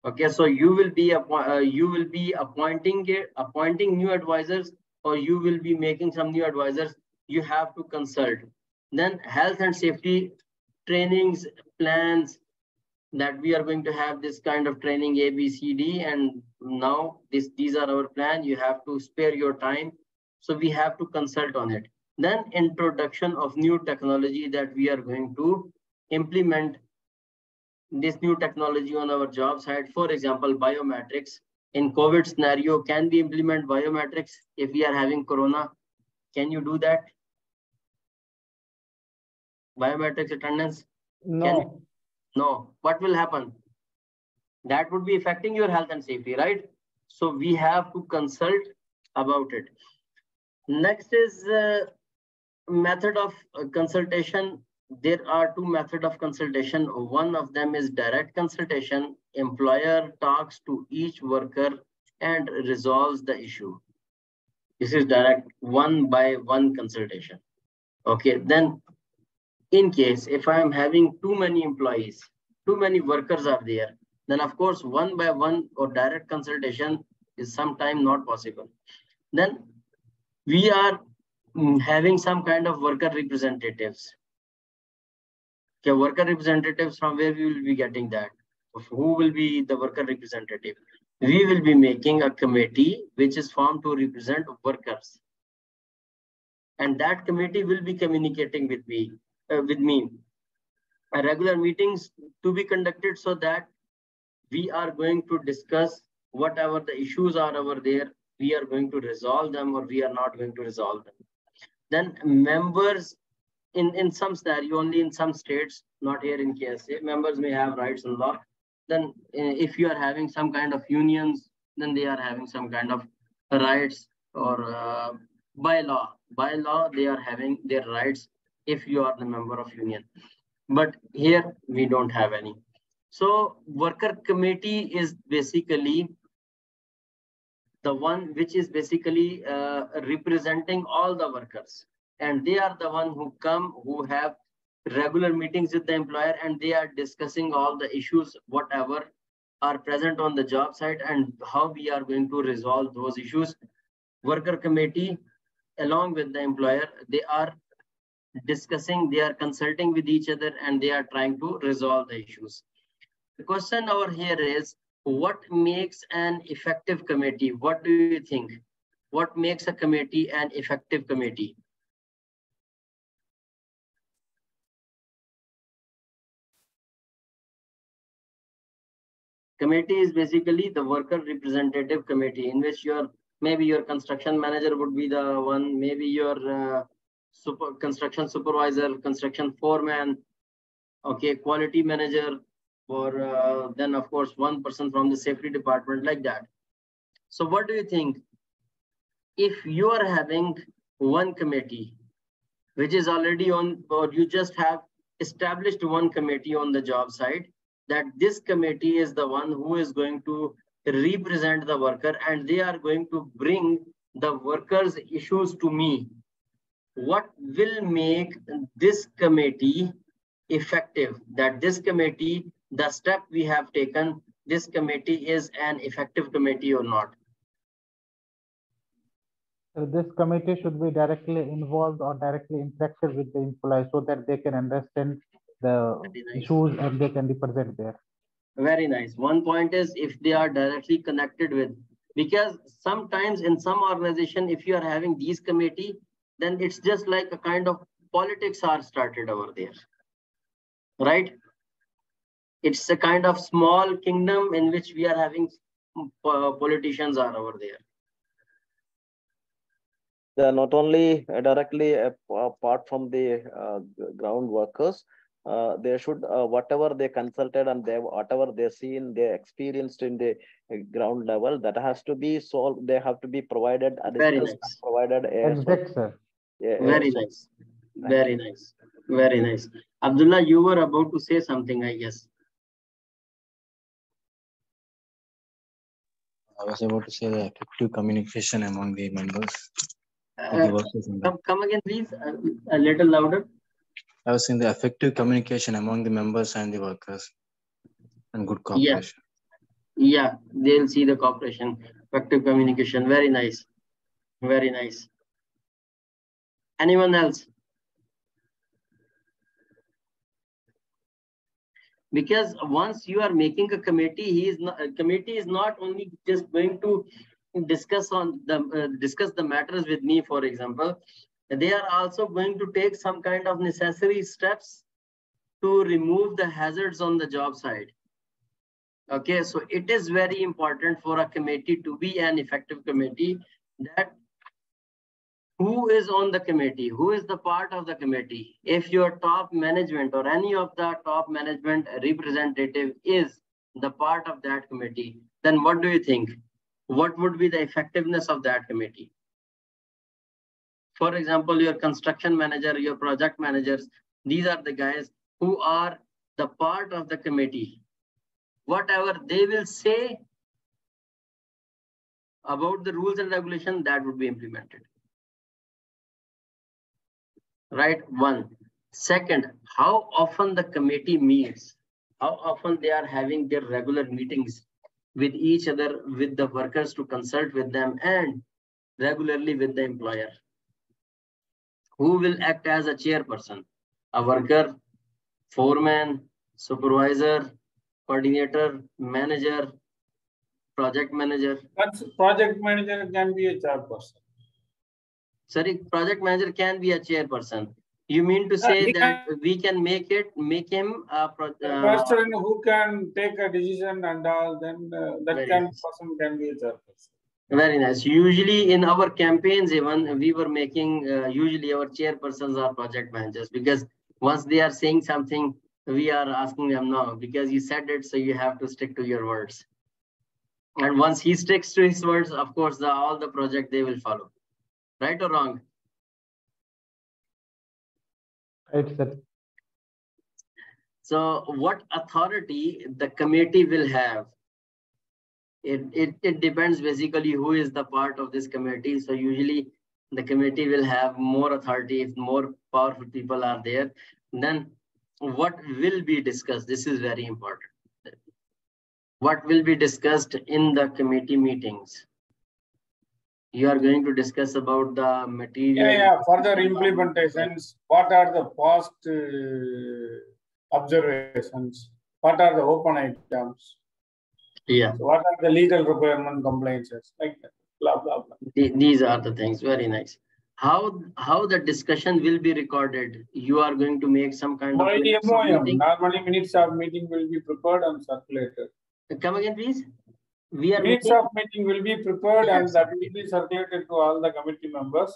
[SPEAKER 1] Okay, so you will be appointing new advisors, or you will be making some new advisors. You have to consult. Then health and safety trainings, plans, that we are going to have this kind of training A, B, C, D, and now these are our plan. You have to spare your time. So we have to consult on it. Then introduction of new technology, that we are going to implement this new technology on our job site. For example, biometrics. In COVID scenario, can we implement biometrics if we are having corona? Can you do that? Biometrics attendance?
[SPEAKER 9] No.
[SPEAKER 1] No. What will happen? That would be affecting your health and safety, right? So we have to consult about it. Next is method of consultation. There are two methods of consultation. One of them is direct consultation. Employer talks to each worker and resolves the issue. This is direct one-by-one consultation. Okay, then in case if I am having too many employees, too many workers are there, then of course one-by-one or direct consultation is sometimes not possible. Then we are having some kind of worker representatives. Okay, worker representatives, from where we will be getting that? Who will be the worker representative? We will be making a committee which is formed to represent workers. And that committee will be communicating with me. Regular meetings to be conducted, so that we are going to discuss whatever the issues are over there. We are going to resolve them, or we are not going to resolve them. Then members, in some scenario, only in some states, not here in KSA, members may have rights in law. Then if you are having some kind of unions, then they are having some kind of rights, or by law, they are having their rights if you are the member of union. But here we don't have any. So worker committee is basically the one which is basically representing all the workers. And they are the one who come, who have regular meetings with the employer, and they are discussing all the issues, whatever are present on the job site, and how we are going to resolve those issues. Worker committee, along with the employer, they are discussing, they are consulting with each other, and they are trying to resolve the issues. The question over here is, what makes an effective committee? What do you think? What makes a committee an effective committee? Committee is basically the worker representative committee, in which maybe your construction manager would be the one, maybe your construction supervisor, construction foreman, okay, quality manager, or then of course one person from the safety department, like that. So what do you think? If you are having one committee which is already on, or you just have established one committee on the job site, that this committee is the one who is going to represent the worker, and they are going to bring the workers' issues to me. what will make this committee effective, that this committee, the step we have taken, this committee is an effective committee or not?
[SPEAKER 9] So this committee should be directly involved or directly interactive with the employees so that they can understand the issues and they can represent there.
[SPEAKER 1] Very nice. One point is if they are directly connected with, because sometimes in some organization, if you are having these committee, then it's just like a kind of politics are started over there, right? It's a kind of small kingdom in which we are having politicians are over there.
[SPEAKER 4] They are not only directly apart from the ground workers, they should whatever they consulted and whatever they seen, they experienced in the ground level, that has to be solved. They have to be provided.
[SPEAKER 1] Very nice.
[SPEAKER 4] Provided.
[SPEAKER 9] Exact, sir.
[SPEAKER 1] Very nice. Very nice. Very nice. Abdullah, you were about to say something, I guess.
[SPEAKER 11] I was about to say the effective communication among the members.
[SPEAKER 1] Come again, please. A little louder.
[SPEAKER 11] I was saying the effective communication among the members and the workers, and good cooperation.
[SPEAKER 1] Yeah, they'll see the cooperation, effective communication. Very nice. Very nice. Anyone else? Because once you are making a committee, committee is not only just going to discuss the matters with me, for example. They are also going to take some kind of necessary steps to remove the hazards on the job site. Okay, so it is very important for a committee to be an effective committee, that who is on the committee, who is the part of the committee. If your top management or any of the top management representative is the part of that committee, then what do you think? What would be the effectiveness of that committee? For example, your construction manager, your project managers, these are the guys who are the part of the committee. Whatever they will say about the rules and regulations, that would be implemented. Right, one. Second, how often the committee meets, how often they are having their regular meetings with each other, with the workers to consult with them, and regularly with the employer. Who will act as a chairperson? A worker, foreman, supervisor, coordinator, manager, project manager.
[SPEAKER 8] But project manager can be a chairperson.
[SPEAKER 1] Sorry, project manager can be a chairperson. You mean to say that we can make him a
[SPEAKER 8] person who can take a decision and all, then that person can be a chairperson.
[SPEAKER 1] Very nice. Usually in our campaigns, even we were making, usually our chairpersons are project managers, because once they are saying something, we are asking them, no, because you said it, so you have to stick to your words. And once he sticks to his words, of course, all the project they will follow. Right or wrong?
[SPEAKER 9] Right, sir.
[SPEAKER 1] So what authority the committee will have? It depends basically who is the part of this committee. So usually the committee will have more authority if more powerful people are there. Then what will be discussed? This is very important. What will be discussed in the committee meetings? You are going to discuss about the material.
[SPEAKER 8] Further implementations. What are the past observations? What are the open items?
[SPEAKER 1] Yeah.
[SPEAKER 8] So what are the legal requirement complaints? Like that. Blah, blah, blah.
[SPEAKER 1] These are the things. Very nice. How the discussion will be recorded? You are going to make some kind of
[SPEAKER 8] meeting. Normally minutes of meeting will be prepared and circulated.
[SPEAKER 1] Come again, please.
[SPEAKER 8] Minutes of meeting will be prepared and that will be circulated to all the committee members.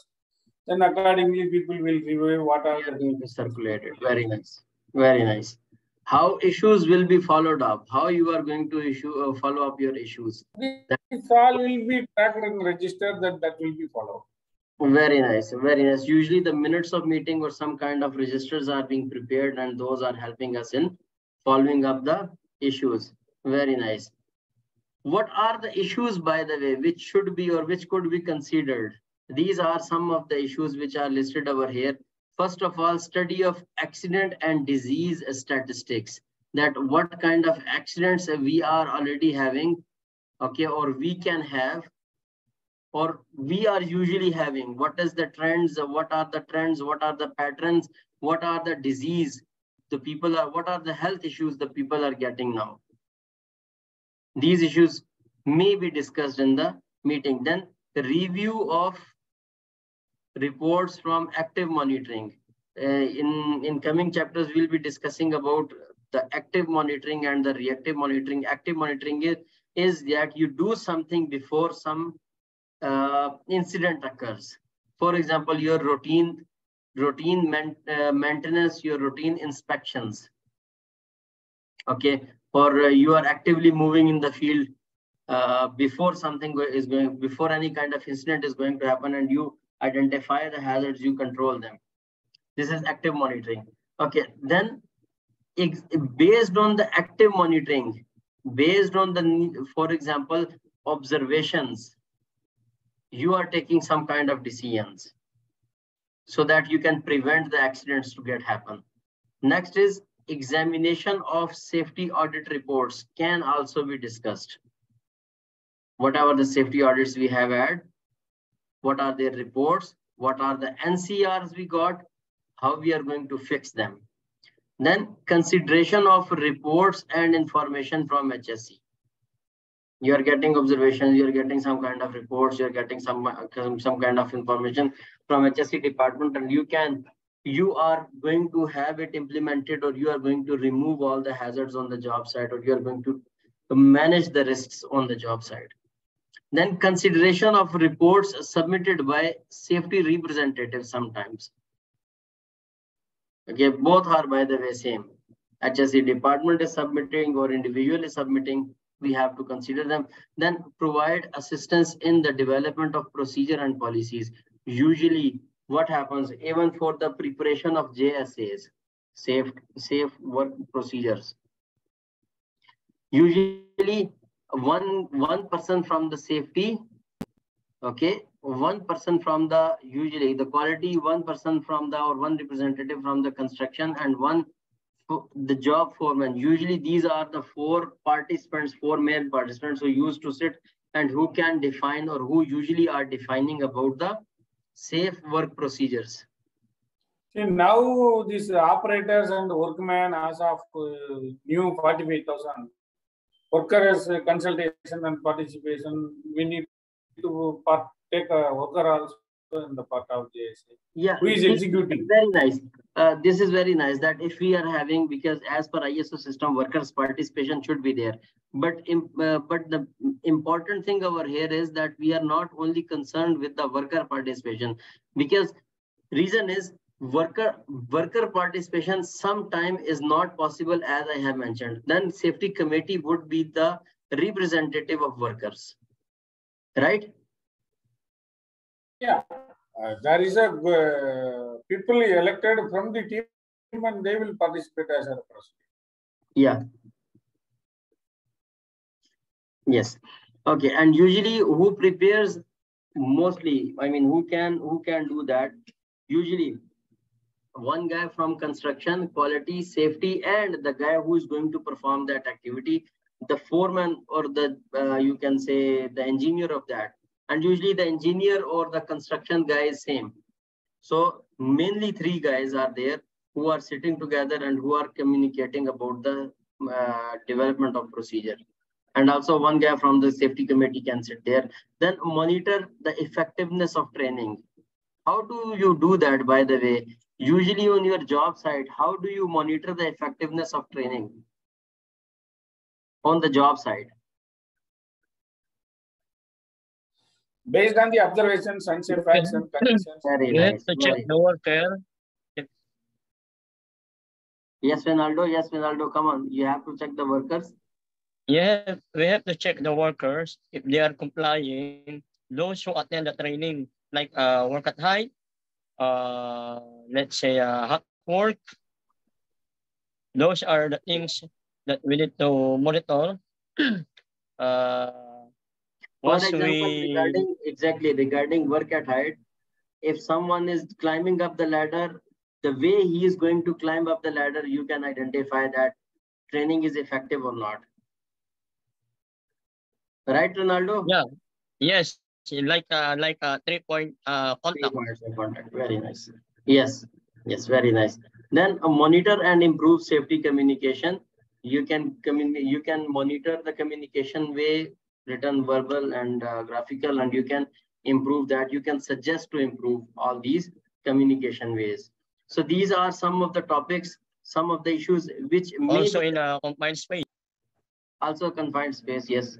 [SPEAKER 8] Then accordingly, people will review what are the things
[SPEAKER 1] circulated. Very nice. Very nice. How issues will be followed up? How you are going to follow up your issues?
[SPEAKER 8] This all will be tracked and registered. That will be followed.
[SPEAKER 1] Very nice. Very nice. Usually the minutes of meeting or some kind of registers are being prepared, and those are helping us in following up the issues. Very nice. What are the issues, by the way, which should be or which could be considered These are some of the issues which are listed over here. First of all, study of accident and disease statistics, that what kind of accidents we are already having, okay, or we can have, or we are usually having. What is the trends? What are the trends? What are the patterns? What are the disease the people are, what are the health issues the people are getting now? These issues may be discussed in the meeting. Then the review of reports from active monitoring. In coming chapters, we'll be discussing about the active monitoring and the reactive monitoring. Active monitoring is that you do something before some incident occurs. For example, your routine maintenance, your routine inspections. Okay, or you are actively moving in the field before something is going, before any kind of incident is going to happen, and you identify the hazards, you control them. This is active monitoring. Okay, then based on the active monitoring, based on the, for example, observations, you are taking some kind of decisions so that you can prevent the accidents to get happen. Next is examination of safety audit reports can also be discussed. Whatever the safety audits we have had, what are their reports, what are the NCRs we got, how we are going to fix them. Then consideration of reports and information from HSE. You are getting observations, you are getting some kind of reports, you are getting some kind of information from HSE department, and you are going to have it implemented, or you are going to remove all the hazards on the job site, or you are going to manage the risks on the job site. Then consideration of reports submitted by safety representatives sometimes. Okay, both are, by the way, same. HSE department is submitting or individual is submitting, we have to consider them. Then provide assistance in the development of procedure and policies. Usually what happens, even for the preparation of JSAs, safe work procedures, usually one person from the safety, okay, one person from the, usually the quality, one person from the, or one representative from the construction, and one the job foreman. Usually these are the four male participants who used to sit and who can define, or who usually are defining about the safe work procedures.
[SPEAKER 8] See, now these operators and workmen, as of new 45,000 workers consultation and participation, we need to take a worker also in the part of JSA.
[SPEAKER 1] Yeah,
[SPEAKER 8] who is executing.
[SPEAKER 1] Very nice. This is very nice that if we are having, because as per ISO system, workers participation should be there. But the important thing over here is that we are not only concerned with the worker participation, because reason is worker participation sometime is not possible, as I have mentioned. Then safety committee would be the representative of workers, right?
[SPEAKER 8] Yeah, there is a people elected from the team, and they will participate as a representative.
[SPEAKER 1] Yeah. Yes. Okay. And usually, who prepares mostly? I mean, who can do that? Usually, one guy from construction, quality, safety, and the guy who is going to perform that activity, the foreman, or the you can say the engineer of that. And usually the engineer or the construction guy is same. So mainly three guys are there who are sitting together and who are communicating about the development of procedure. And also one guy from the safety committee can sit there. Then monitor the effectiveness of training. How do you do that, by the way? Usually on your job site, how do you monitor the effectiveness of training on the job site?
[SPEAKER 8] Based on the observations, unsafe facts and conditions.
[SPEAKER 1] Very
[SPEAKER 5] You
[SPEAKER 1] nice.
[SPEAKER 5] have to check the worker.
[SPEAKER 1] Yes, Ronaldo. Yes, Ronaldo. Come on. You have to check the workers.
[SPEAKER 5] Yeah, we have to check the workers if they are complying. Those who attend the training, like work at height, let's say hot work. Those are the things that we need to monitor.
[SPEAKER 1] For
[SPEAKER 5] Once
[SPEAKER 1] example,
[SPEAKER 5] we
[SPEAKER 1] regarding work at height, if someone is climbing up the ladder, the way he is going to climb up the ladder, you can identify that training is effective or not. Right, Ronaldo?
[SPEAKER 5] yeah, yes, like a 3-point
[SPEAKER 1] 3
[SPEAKER 5] contact.
[SPEAKER 1] points of contact. Very nice. Yes, yes, very nice. Then monitor and improve safety communication. You can monitor the communication way, written, verbal, and graphical, and you can improve that. You can suggest to improve all these communication ways. So these are some of the topics, some of the issues which may
[SPEAKER 5] Also
[SPEAKER 1] be
[SPEAKER 5] in a confined space.
[SPEAKER 1] also confined space. Yes,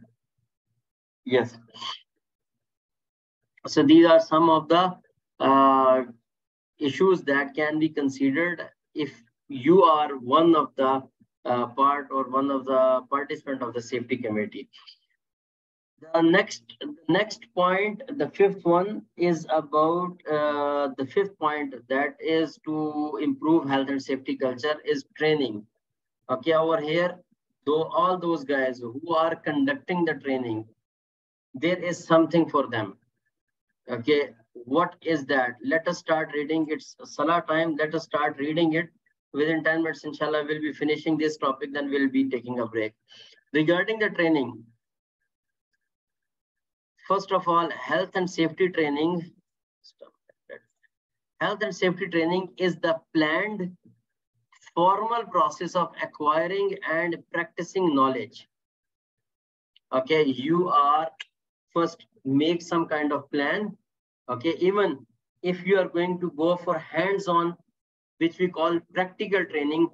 [SPEAKER 1] yes. So these are some of the issues that can be considered if you are one of the part or one of the participant of the safety committee. The next point, the fifth one, is about the fifth point, that is to improve health and safety culture, is training. Okay, over here, though all those guys who are conducting the training, there is something for them. Okay, what is that? Let us start reading. It's Salah time. Let us start reading it. Within 10 minutes, inshallah, we'll be finishing this topic, then we'll be taking a break. Regarding the training, first of all, health and safety training. Health and safety training is the planned formal process of acquiring and practicing knowledge. Okay, you are first make some kind of plan. Okay, even if you are going to go for hands-on, which we call practical training,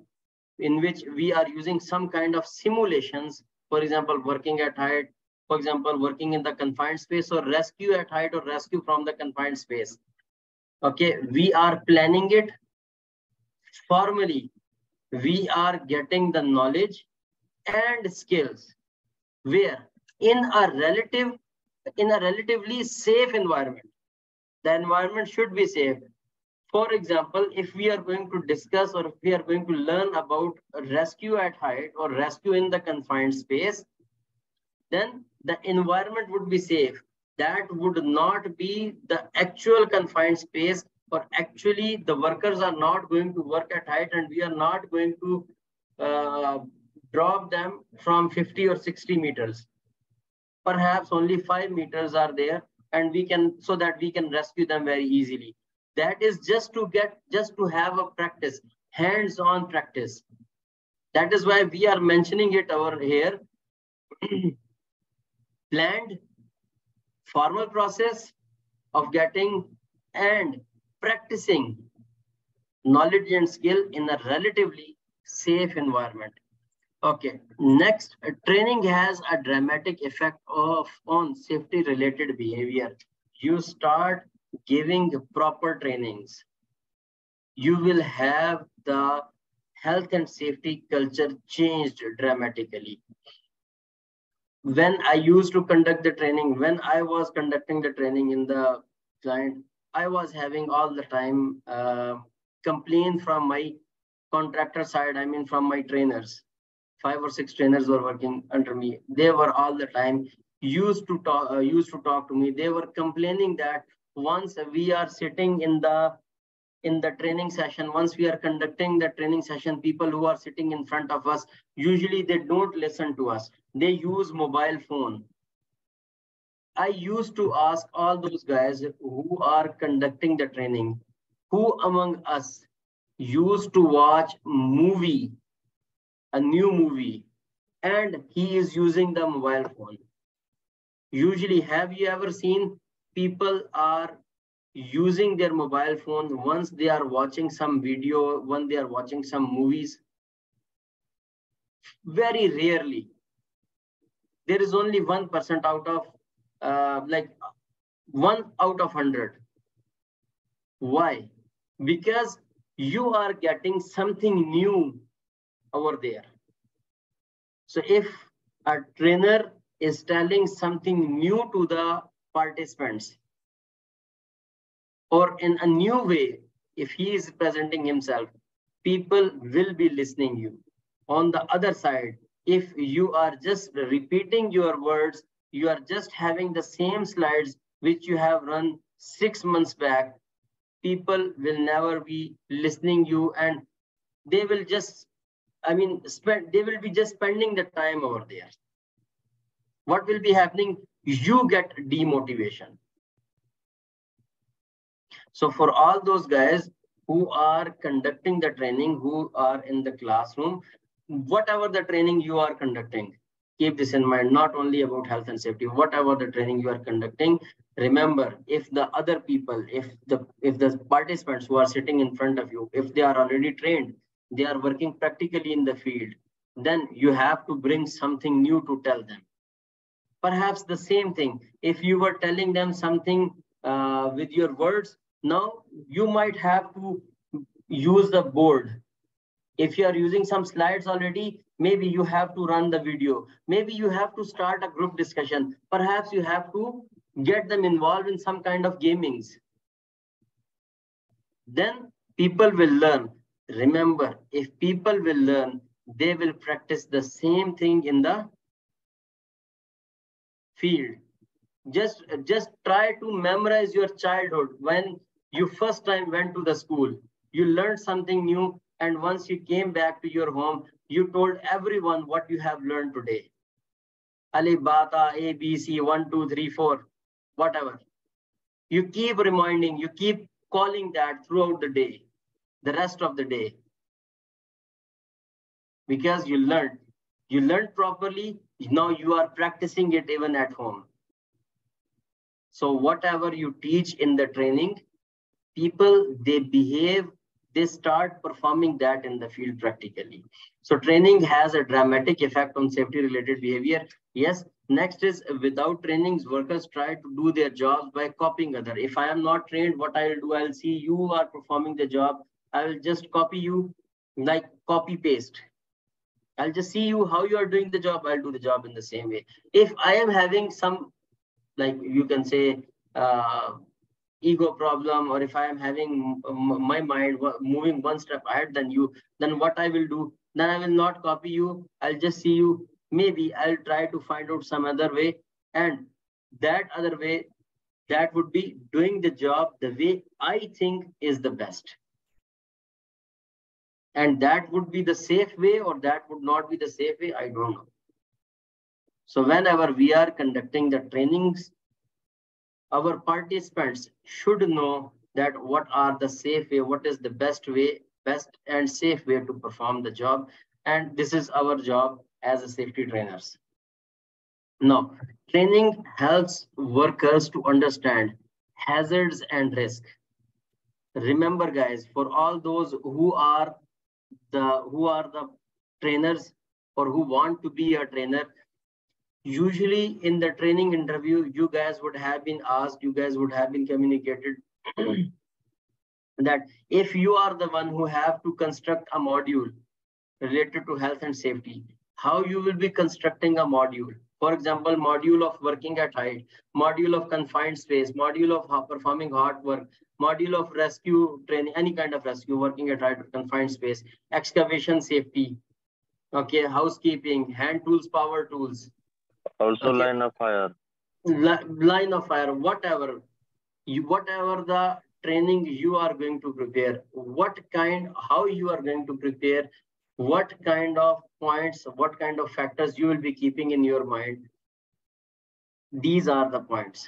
[SPEAKER 1] in which we are using some kind of simulations, for example, working at height, for example, working in the confined space, or rescue at height, or rescue from the confined space. Okay, we are planning it formally. We are getting the knowledge and skills where in a relatively safe environment. The environment should be safe. For example, if we are going to discuss or if we are going to learn about rescue at height or rescue in the confined space, then the environment would be safe. That would not be the actual confined space, or actually the workers are not going to work at height, and we are not going to drop them from 50 or 60 meters. Perhaps only 5 meters are there, and we can, so that we can rescue them very easily. That is just to have a practice, hands-on practice. That is why we are mentioning it over here. Planned formal process of getting and practicing knowledge and skill in a relatively safe environment. Okay, next, training has a dramatic effect on safety related behavior. You start giving proper trainings, you will have the health and safety culture changed dramatically. When I used to conduct the training, when I was conducting the training in the client, I was having all the time complaint from my contractor side, I mean from my trainers. 5 or 6 trainers were working under me. They were all the time used to talk to me. They were complaining that once we are sitting in the training session, once we are conducting the training session, people who are sitting in front of us, usually they don't listen to us. They use mobile phone. I used to ask all those guys who are conducting the training, who among us used to watch a new movie, and he is using the mobile phone? Usually, have you ever seen people are using their mobile phone once they are watching some video, when they are watching some movies? Very rarely. There is only 1% out of like 1 out of 100. Why? Because you are getting something new over there. So if a trainer is telling something new to the participants, or in a new way, if he is presenting himself, people will be listening you. On the other side, if you are just repeating your words you are just having the same slides which you have run 6 months back, people will never be listening you, and they will just, they will be just spending the time over there. What will be happening? You get demotivation. So for all those guys who are conducting the training, who are in the classroom, whatever the training you are conducting, keep this in mind, not only about health and safety, whatever the training you are conducting, remember, if the other people, if the participants who are sitting in front of you, if they are already trained, they are working practically in the field, then you have to bring something new to tell them. Perhaps the same thing, if you were telling them something with your words, now you might have to use the board. If you are using some slides already, maybe you have to run the video. Maybe you have to start a group discussion. Perhaps you have to get them involved in some kind of gamings. Then people will learn. Remember, if people will learn, they will practice the same thing in the field. Just try to memorize your childhood. When you first time went to the school, you learned something new, and once you came back to your home, you told everyone what you have learned today. Alif, Bata, A, B, C, 1, 2, 3, 4, whatever. You keep reminding, you keep calling that throughout the day, the rest of the day. Because you learned properly, now you are practicing it even at home. So whatever you teach in the training, people, they behave, they start performing that in the field practically. So training has a dramatic effect on safety related behavior. Yes. Next is, without trainings, workers try to do their jobs by copying other. If I am not trained, what I will do, I'll see you are performing the job. I will just copy you, like copy paste. I'll just see you how you are doing the job. I'll do the job in the same way. If I am having some, like you can say, ego problem, or if I am having my mind moving one step ahead than you, then what I will do, then I will not copy you. I'll just see you. Maybe I'll try to find out some other way, and that other way, that would be doing the job the way I think is the best. And that would be the safe way, or that would not be the safe way, I don't know. So whenever we are conducting the trainings, our participants should know that what are the safe way, what is the best way, best and safe way to perform the job. And this is our job as a safety trainers. Now, training helps workers to understand hazards and risk. Remember, guys, for all those who are the trainers or who want to be a trainer, usually in the training interview, you guys would have been asked, you guys would have been communicated that if you are the one who have to construct a module related to health and safety, how you will be constructing a module. For example, module of working at height, module of confined space, module of performing hard work, module of rescue training, any kind of rescue, working at height or confined space, excavation safety, okay, housekeeping, hand tools, power tools.
[SPEAKER 12] Also,
[SPEAKER 1] okay.
[SPEAKER 12] line of fire.
[SPEAKER 1] Line of fire, whatever the training you are going to prepare, how you are going to prepare, what kind of points, what kind of factors you will be keeping in your mind. These are the points.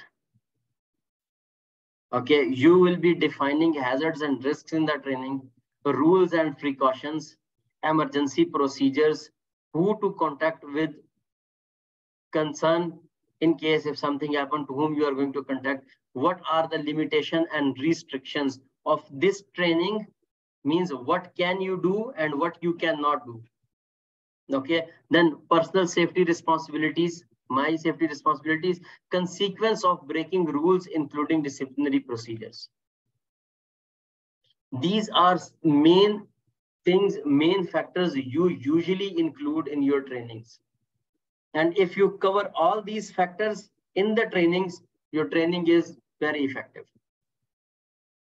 [SPEAKER 1] Okay, you will be defining hazards and risks in the training, rules and precautions, emergency procedures, who to contact with concern in case if something happened, to whom you are going to contact, what are the limitations and restrictions of this training, means what can you do and what you cannot do. Okay, then personal safety responsibilities, my safety responsibilities, consequence of breaking rules, including disciplinary procedures. These are main things, main factors you usually include in your trainings. And if you cover all these factors in the trainings, your training is very effective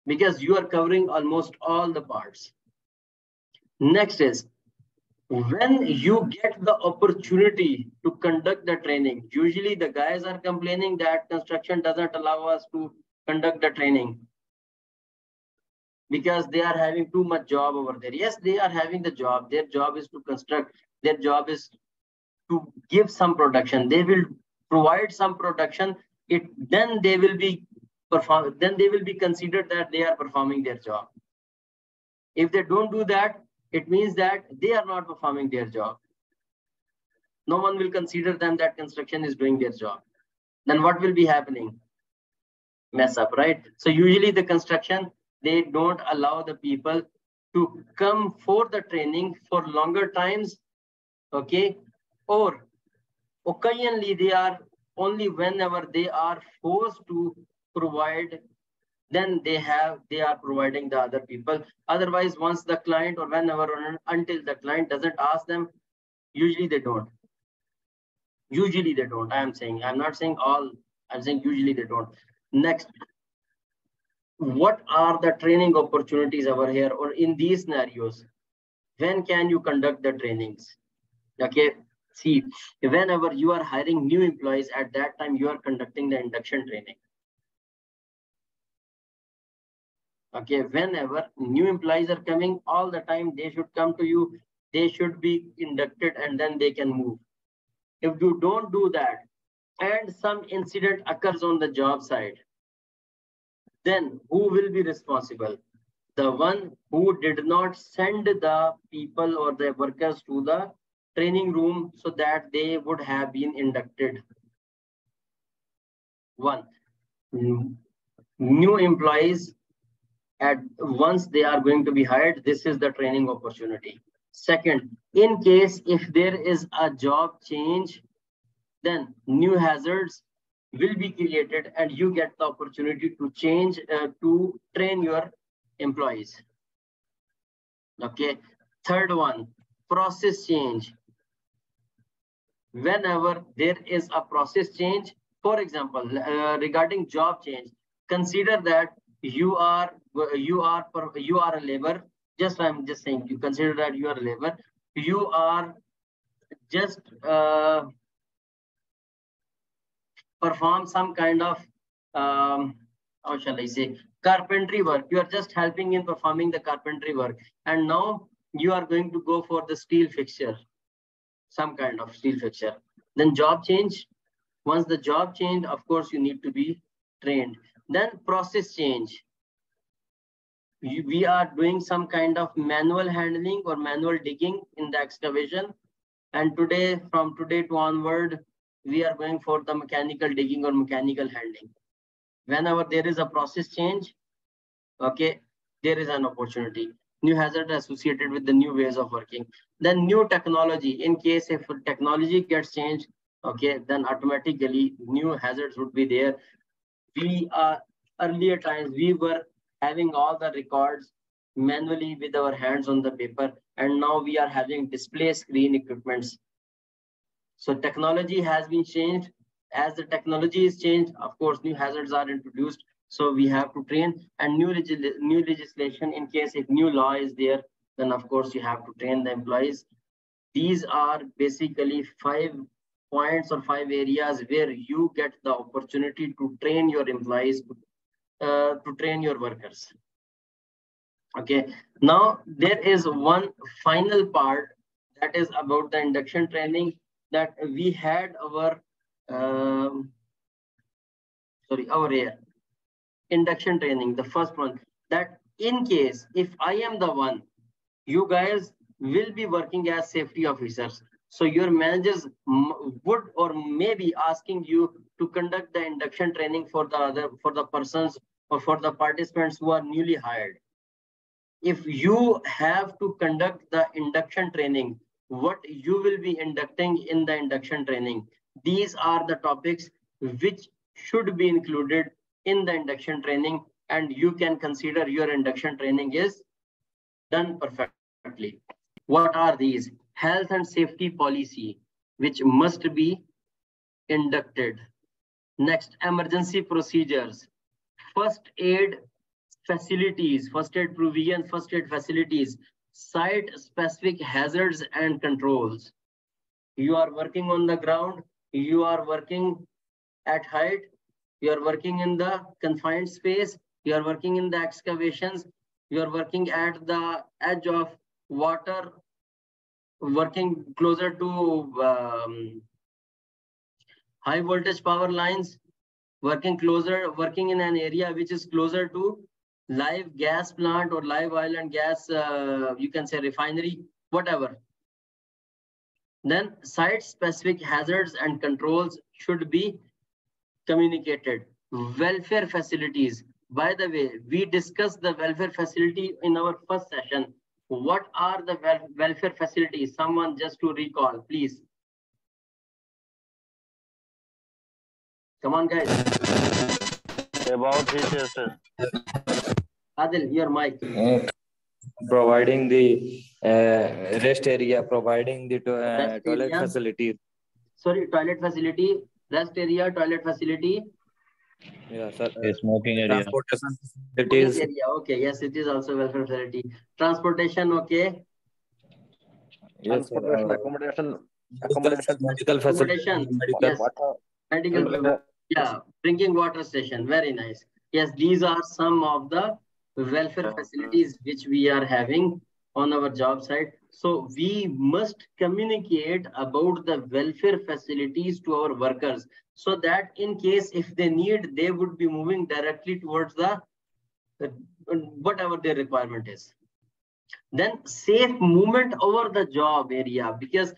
[SPEAKER 1] because you are covering almost all the parts. Next is when you get the opportunity to conduct the training, usually the guys are complaining that construction doesn't allow us to conduct the training because they are having too much job over there. Yes, they are having the job. Their job is to construct. Their job is to give some production. They will provide some production. Then they will be considered that they are performing their job. If they don't do that, it means that they are not performing their job. No one will consider them that construction is doing their job. Then what will be happening? Mess up, right? So usually the construction, they don't allow the people to come for the training for longer times, okay? Or occasionally they are only whenever they are forced to provide, then they are providing the other people. Otherwise, once the client or whenever or until the client doesn't ask them, usually they don't. Usually they don't. I'm not saying all, I'm saying usually they don't. Next, what are the training opportunities over here or in these scenarios? When can you conduct the trainings? Okay, see, whenever you are hiring new employees, at that time you are conducting the induction training. Okay, whenever new employees are coming, all the time they should come to you, they should be inducted and then they can move. If you don't do that and some incident occurs on the job site, then who will be responsible? The one who did not send the people or the workers to the training room so that they would have been inducted. One, new employees, at once they are going to be hired, this is the training opportunity. Second, in case if there is a job change, then new hazards will be created and you get the opportunity to change, to train your employees. Okay. Third one, process change. Whenever there is a process change, for example, regarding job change, consider that you are a labor. I'm just saying, you consider that you are a labor. You are just perform some kind of how shall I say, carpentry work. You are just helping in performing the carpentry work, and now you are going to go for the steel fixture, some kind of steel fixture. Then job change. Once the job change, of course you need to be trained. Then process change. We are doing some kind of manual handling or manual digging in the excavation, and from today to onward, we are going for the mechanical digging or mechanical handling. Whenever there is a process change, okay, there is an opportunity. New hazard associated with the new ways of working. Then new technology. In case if technology gets changed, okay, then automatically new hazards would be there. Earlier times we were having all the records manually with our hands on the paper, and now we are having display screen equipments. So technology has been changed. As the technology is changed, of course, new hazards are introduced. So we have to train, and new legislation, in case if new law is there, then of course you have to train the employees. These are basically 5 points or 5 areas where you get the opportunity to train your employees, to train your workers. Okay, now there is one final part that is about the induction training, that we had our induction training, the first one, that in case if I am the one, you guys will be working as safety officers. So your managers would or may be asking you to conduct the induction training for the persons or for the participants who are newly hired. If you have to conduct the induction training, what you will be inducting in the induction training, these are the topics which should be included in the induction training, and you can consider your induction training is done perfectly. What are these? Health and safety policy, which must be inducted. Next, emergency procedures, first aid facilities, first aid provision, first aid facilities, site-specific hazards and controls. You are working on the ground, you are working at height, you are working in the confined space, you are working in the excavations, you are working at the edge of water, working closer to high voltage power lines, working in an area which is closer to live gas plant or live oil and gas, you can say refinery, whatever. Then site-specific hazards and controls should be communicated. Welfare facilities. By the way, we discussed the welfare facility in our first session. What are the welfare facilities? Someone just to recall, please. Come on, guys.
[SPEAKER 6] About this,
[SPEAKER 1] Adil, your mic.
[SPEAKER 7] Providing the rest area, providing the toilet
[SPEAKER 1] area.
[SPEAKER 7] facility.
[SPEAKER 1] Sorry, toilet facility, rest area, toilet facility.
[SPEAKER 7] Yeah, sir.
[SPEAKER 12] Smoking area.
[SPEAKER 7] Transportation
[SPEAKER 1] Smoking
[SPEAKER 7] facilities.
[SPEAKER 1] area, okay. Yes, it is also welfare facility. Transportation, okay.
[SPEAKER 7] Yes, sir.
[SPEAKER 4] Accommodation,
[SPEAKER 7] Medical facility.
[SPEAKER 1] Accommodation,
[SPEAKER 7] Medical.
[SPEAKER 1] yes. Medical, yeah. Drinking water station, very nice. Yes, these are some of the welfare facilities which we are having on our job site. So we must communicate about the welfare facilities to our workers so that in case if they need, they would be moving directly towards the whatever their requirement is. Then safe movement over the job area, because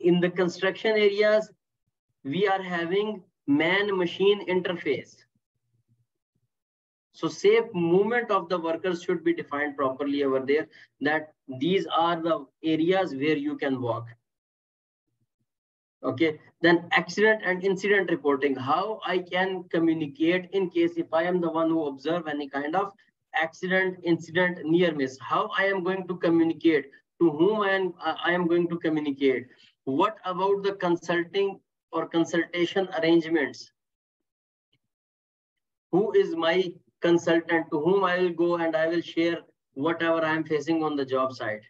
[SPEAKER 1] in the construction areas, we are having man-machine interface. So safe movement of the workers should be defined properly over there, that these are the areas where you can walk. Okay, then accident and incident reporting, how I can communicate in case if I am the one who observe any kind of accident, incident, near miss, how I am going to communicate, to whom I am going to communicate. What about the consulting or consultation arrangements? Who is my consultant to whom I will go and I will share whatever I am facing on the job site?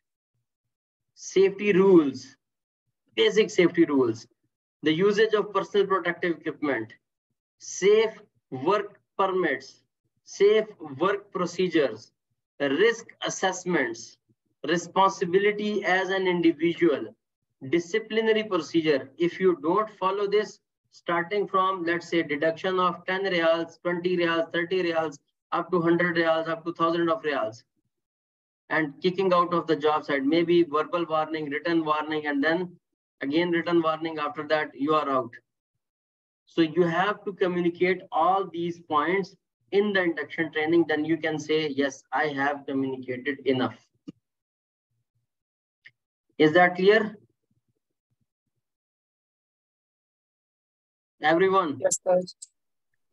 [SPEAKER 1] Safety rules, basic safety rules, the usage of personal protective equipment, safe work permits, safe work procedures, risk assessments, responsibility as an individual, disciplinary procedure. If you don't follow this, starting from, let's say, deduction of 10 reals, 20 reals, 30 reals, up to 100 reals, up to 1,000 of reals, and kicking out of the job site, maybe verbal warning, written warning, and then again written warning. After that, you are out. So you have to communicate all these points in the induction training. Then you can say, yes, I have communicated enough. Is that clear? Everyone?
[SPEAKER 3] Yes, sir.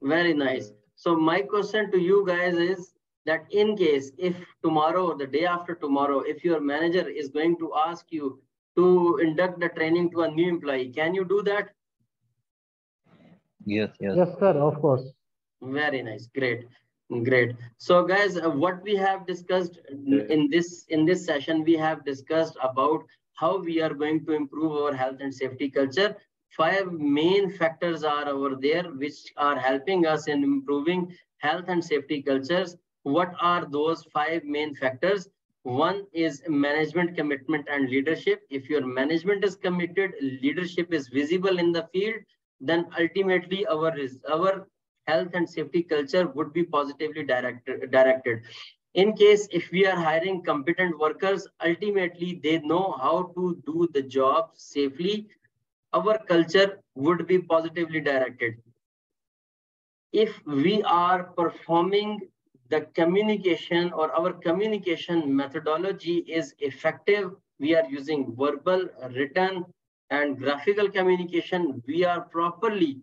[SPEAKER 1] Very nice. So my question to you guys is that in case if tomorrow or the day after tomorrow, if your manager is going to ask you to induct the training to a new employee, can you do that?
[SPEAKER 12] Yes, yes.
[SPEAKER 9] Yes, sir, of course.
[SPEAKER 1] Very nice. Great. Great. So guys, what we have discussed in this session, we have discussed about how we are going to improve our health and safety culture. 5 main factors are over there which are helping us in improving health and safety cultures. What are those 5 main factors? One is management commitment and leadership. If your management is committed, leadership is visible in the field, then ultimately our health and safety culture would be positively directed. In case if we are hiring competent workers, ultimately they know how to do the job safely, our culture would be positively directed. If we are performing the communication or our communication methodology is effective, we are using verbal, written, and graphical communication, we are properly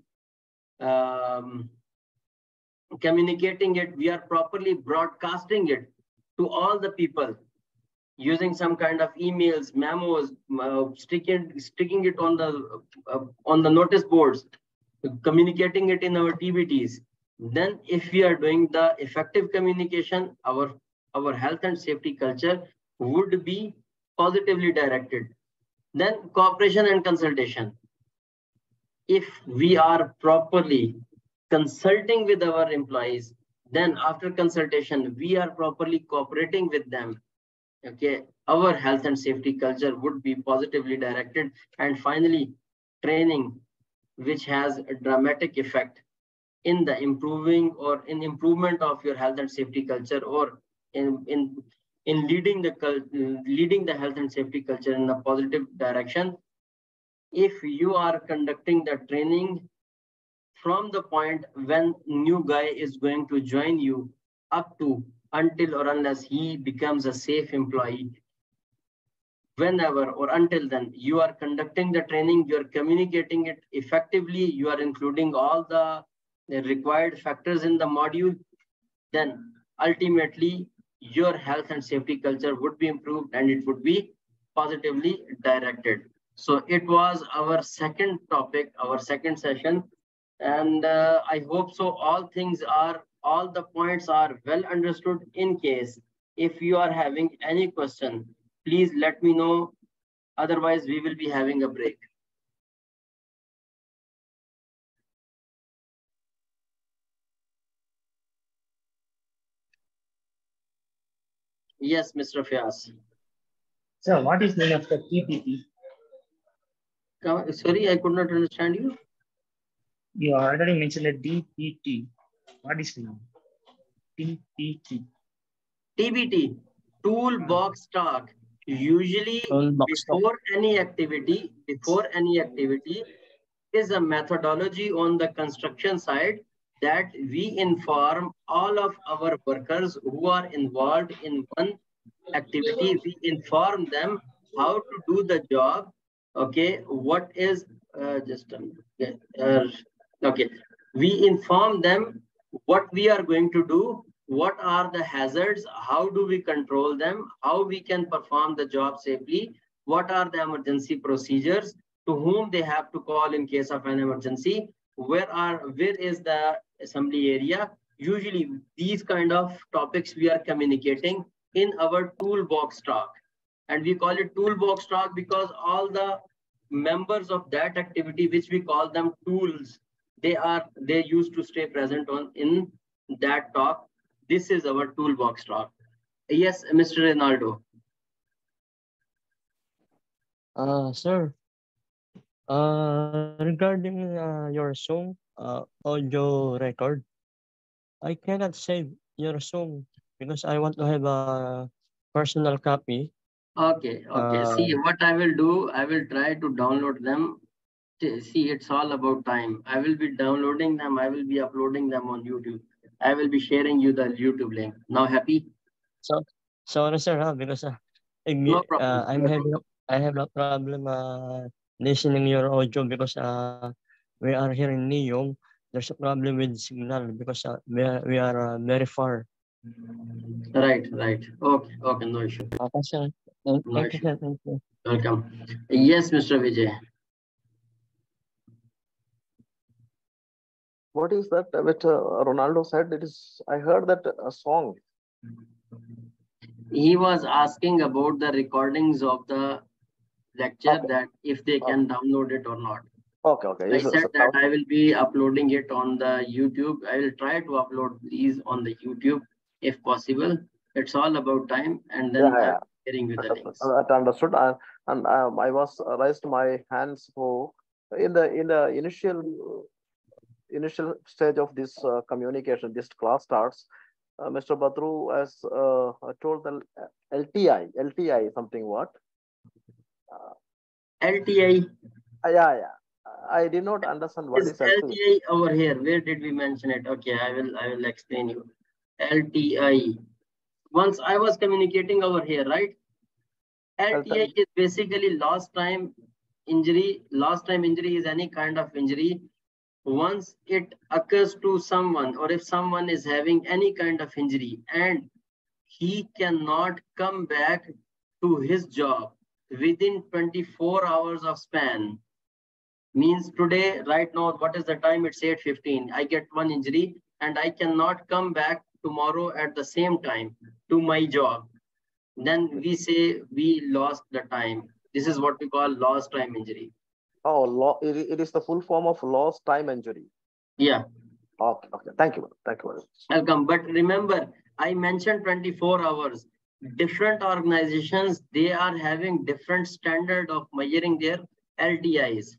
[SPEAKER 1] communicating it, we are properly broadcasting it to all the people using some kind of emails, memos, sticking it on the notice boards, communicating it in our TBTs. Then if we are doing the effective communication, our health and safety culture would be positively directed. Then cooperation and consultation. If we are properly consulting with our employees, then after consultation, we are properly cooperating with them. Okay, our health and safety culture would be positively directed. And finally, training, which has a dramatic effect in the improvement of your health and safety culture, or in leading the health and safety culture in a positive direction. If you are conducting the training from the point when new guy is going to join you up to until or unless he becomes a safe employee, whenever or until then, you are conducting the training, you are communicating it effectively, you are including all the required factors in the module, then ultimately your health and safety culture would be improved and it would be positively directed. So it was our second topic, our second session. And I hope so all the points are well understood. In case if you are having any question, please let me know. Otherwise, we will be having a break. Yes, Mr. Fias.
[SPEAKER 5] Sir, what is meaning of the TPT?
[SPEAKER 1] Sorry, I could not understand you.
[SPEAKER 5] You already mentioned a DPT. What is meaning? TPT.
[SPEAKER 1] TBT, toolbox talk. Usually before any activity is a methodology on the construction side that we inform all of our workers who are involved in one activity. We inform them how to do the job. Okay, what is okay. We inform them what we are going to do, what are the hazards, how do we control them, how we can perform the job safely, what are the emergency procedures, to whom they have to call in case of an emergency, where is the assembly area. Usually these kind of topics we are communicating in our toolbox talk. And we call it toolbox talk because all the members of that activity, which we call them tools, they used to stay present in that talk. This is our toolbox talk. Yes, Mr. Ronaldo.
[SPEAKER 5] Sir, regarding your song audio record, I cannot save your song because I want to have a personal copy.
[SPEAKER 1] Okay. See, what I will do, I will try to download them. See, it's all about time. I will be downloading them. I will be uploading them on YouTube. I will be sharing you the YouTube link. Now, happy?
[SPEAKER 5] So, sorry, sir, because
[SPEAKER 1] no problem.
[SPEAKER 5] I have no problem listening your audio because we are here in Neom. There's a problem with signal because we are very far.
[SPEAKER 1] Right. Okay, no issue.
[SPEAKER 5] Okay, sir. Thank you, sir. Thank you.
[SPEAKER 1] Welcome. Yes, Mr. Vijay.
[SPEAKER 4] What is that which Ronaldo said? I heard that a song.
[SPEAKER 1] He was asking about the recordings of the lecture, that if they can download it or not.
[SPEAKER 4] Okay.
[SPEAKER 1] I said that I will be uploading it on the YouTube. I will try to upload these on the YouTube if possible. It's all about time, and then sharing with the links.
[SPEAKER 4] That understood. And I was raised my hands for in the initial stage of this communication. This class starts. Mr. Badru has told the LTI something what?
[SPEAKER 1] LTI.
[SPEAKER 4] Yeah. I did not understand what is
[SPEAKER 1] LTI over here. Where did we mention it? Okay, I will explain you. LTI. Once I was communicating over here, right? LTI is basically lost time injury. Lost time injury is any kind of injury. Once it occurs to someone, or if someone is having any kind of injury and he cannot come back to his job within 24 hours of span, means today, right now, what is the time? It's 8:15. I get one injury and I cannot come back tomorrow at the same time to my job. then we say we lost the time. This is what we call lost time injury.
[SPEAKER 4] Oh, it is the full form of lost time injury.
[SPEAKER 1] Yeah.
[SPEAKER 4] Okay, okay. Thank you. Thank you very much.
[SPEAKER 1] Welcome. But remember, I mentioned 24 hours. Different organizations, they are having different standard of measuring their LTIs.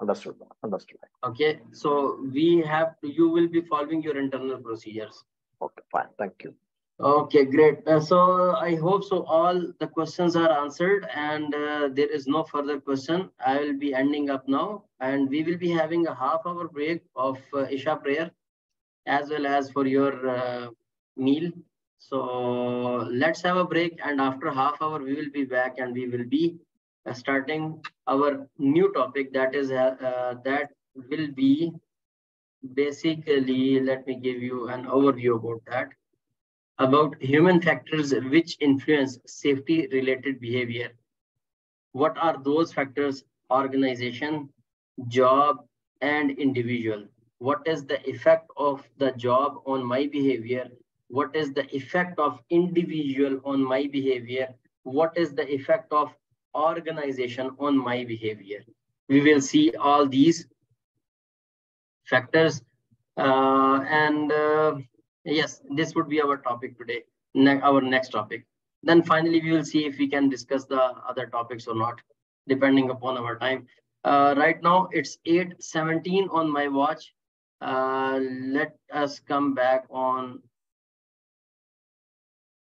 [SPEAKER 4] Understood. Understood.
[SPEAKER 1] Okay, so you will be following your internal procedures.
[SPEAKER 4] Okay, fine. Thank you.
[SPEAKER 1] Okay, great. So I hope so all the questions are answered and there is no further question. I will be ending up now and we will be having a half-hour break of Isha prayer as well as for your meal. So let's have a break and after half hour we will be back and we will be starting our new topic that will be basically, let me give you an overview about that, about human factors which influence safety related behavior. What are those factors? Organization, job, and individual. What is the effect of the job on my behavior? What is the effect of individual on my behavior? What is the effect of organization on my behavior? We will see all these factors. Yes, this would be our topic today, our next topic. Then finally, we will see if we can discuss the other topics or not, depending upon our time. Right now, it's 8:17 on my watch. Let us come back on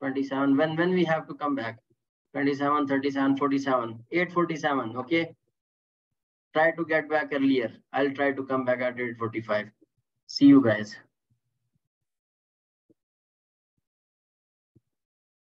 [SPEAKER 1] 27. When we have to come back? 27, 37, 47, 8:47. Okay. Try to get back earlier. I'll try to come back at 8:45. See you guys.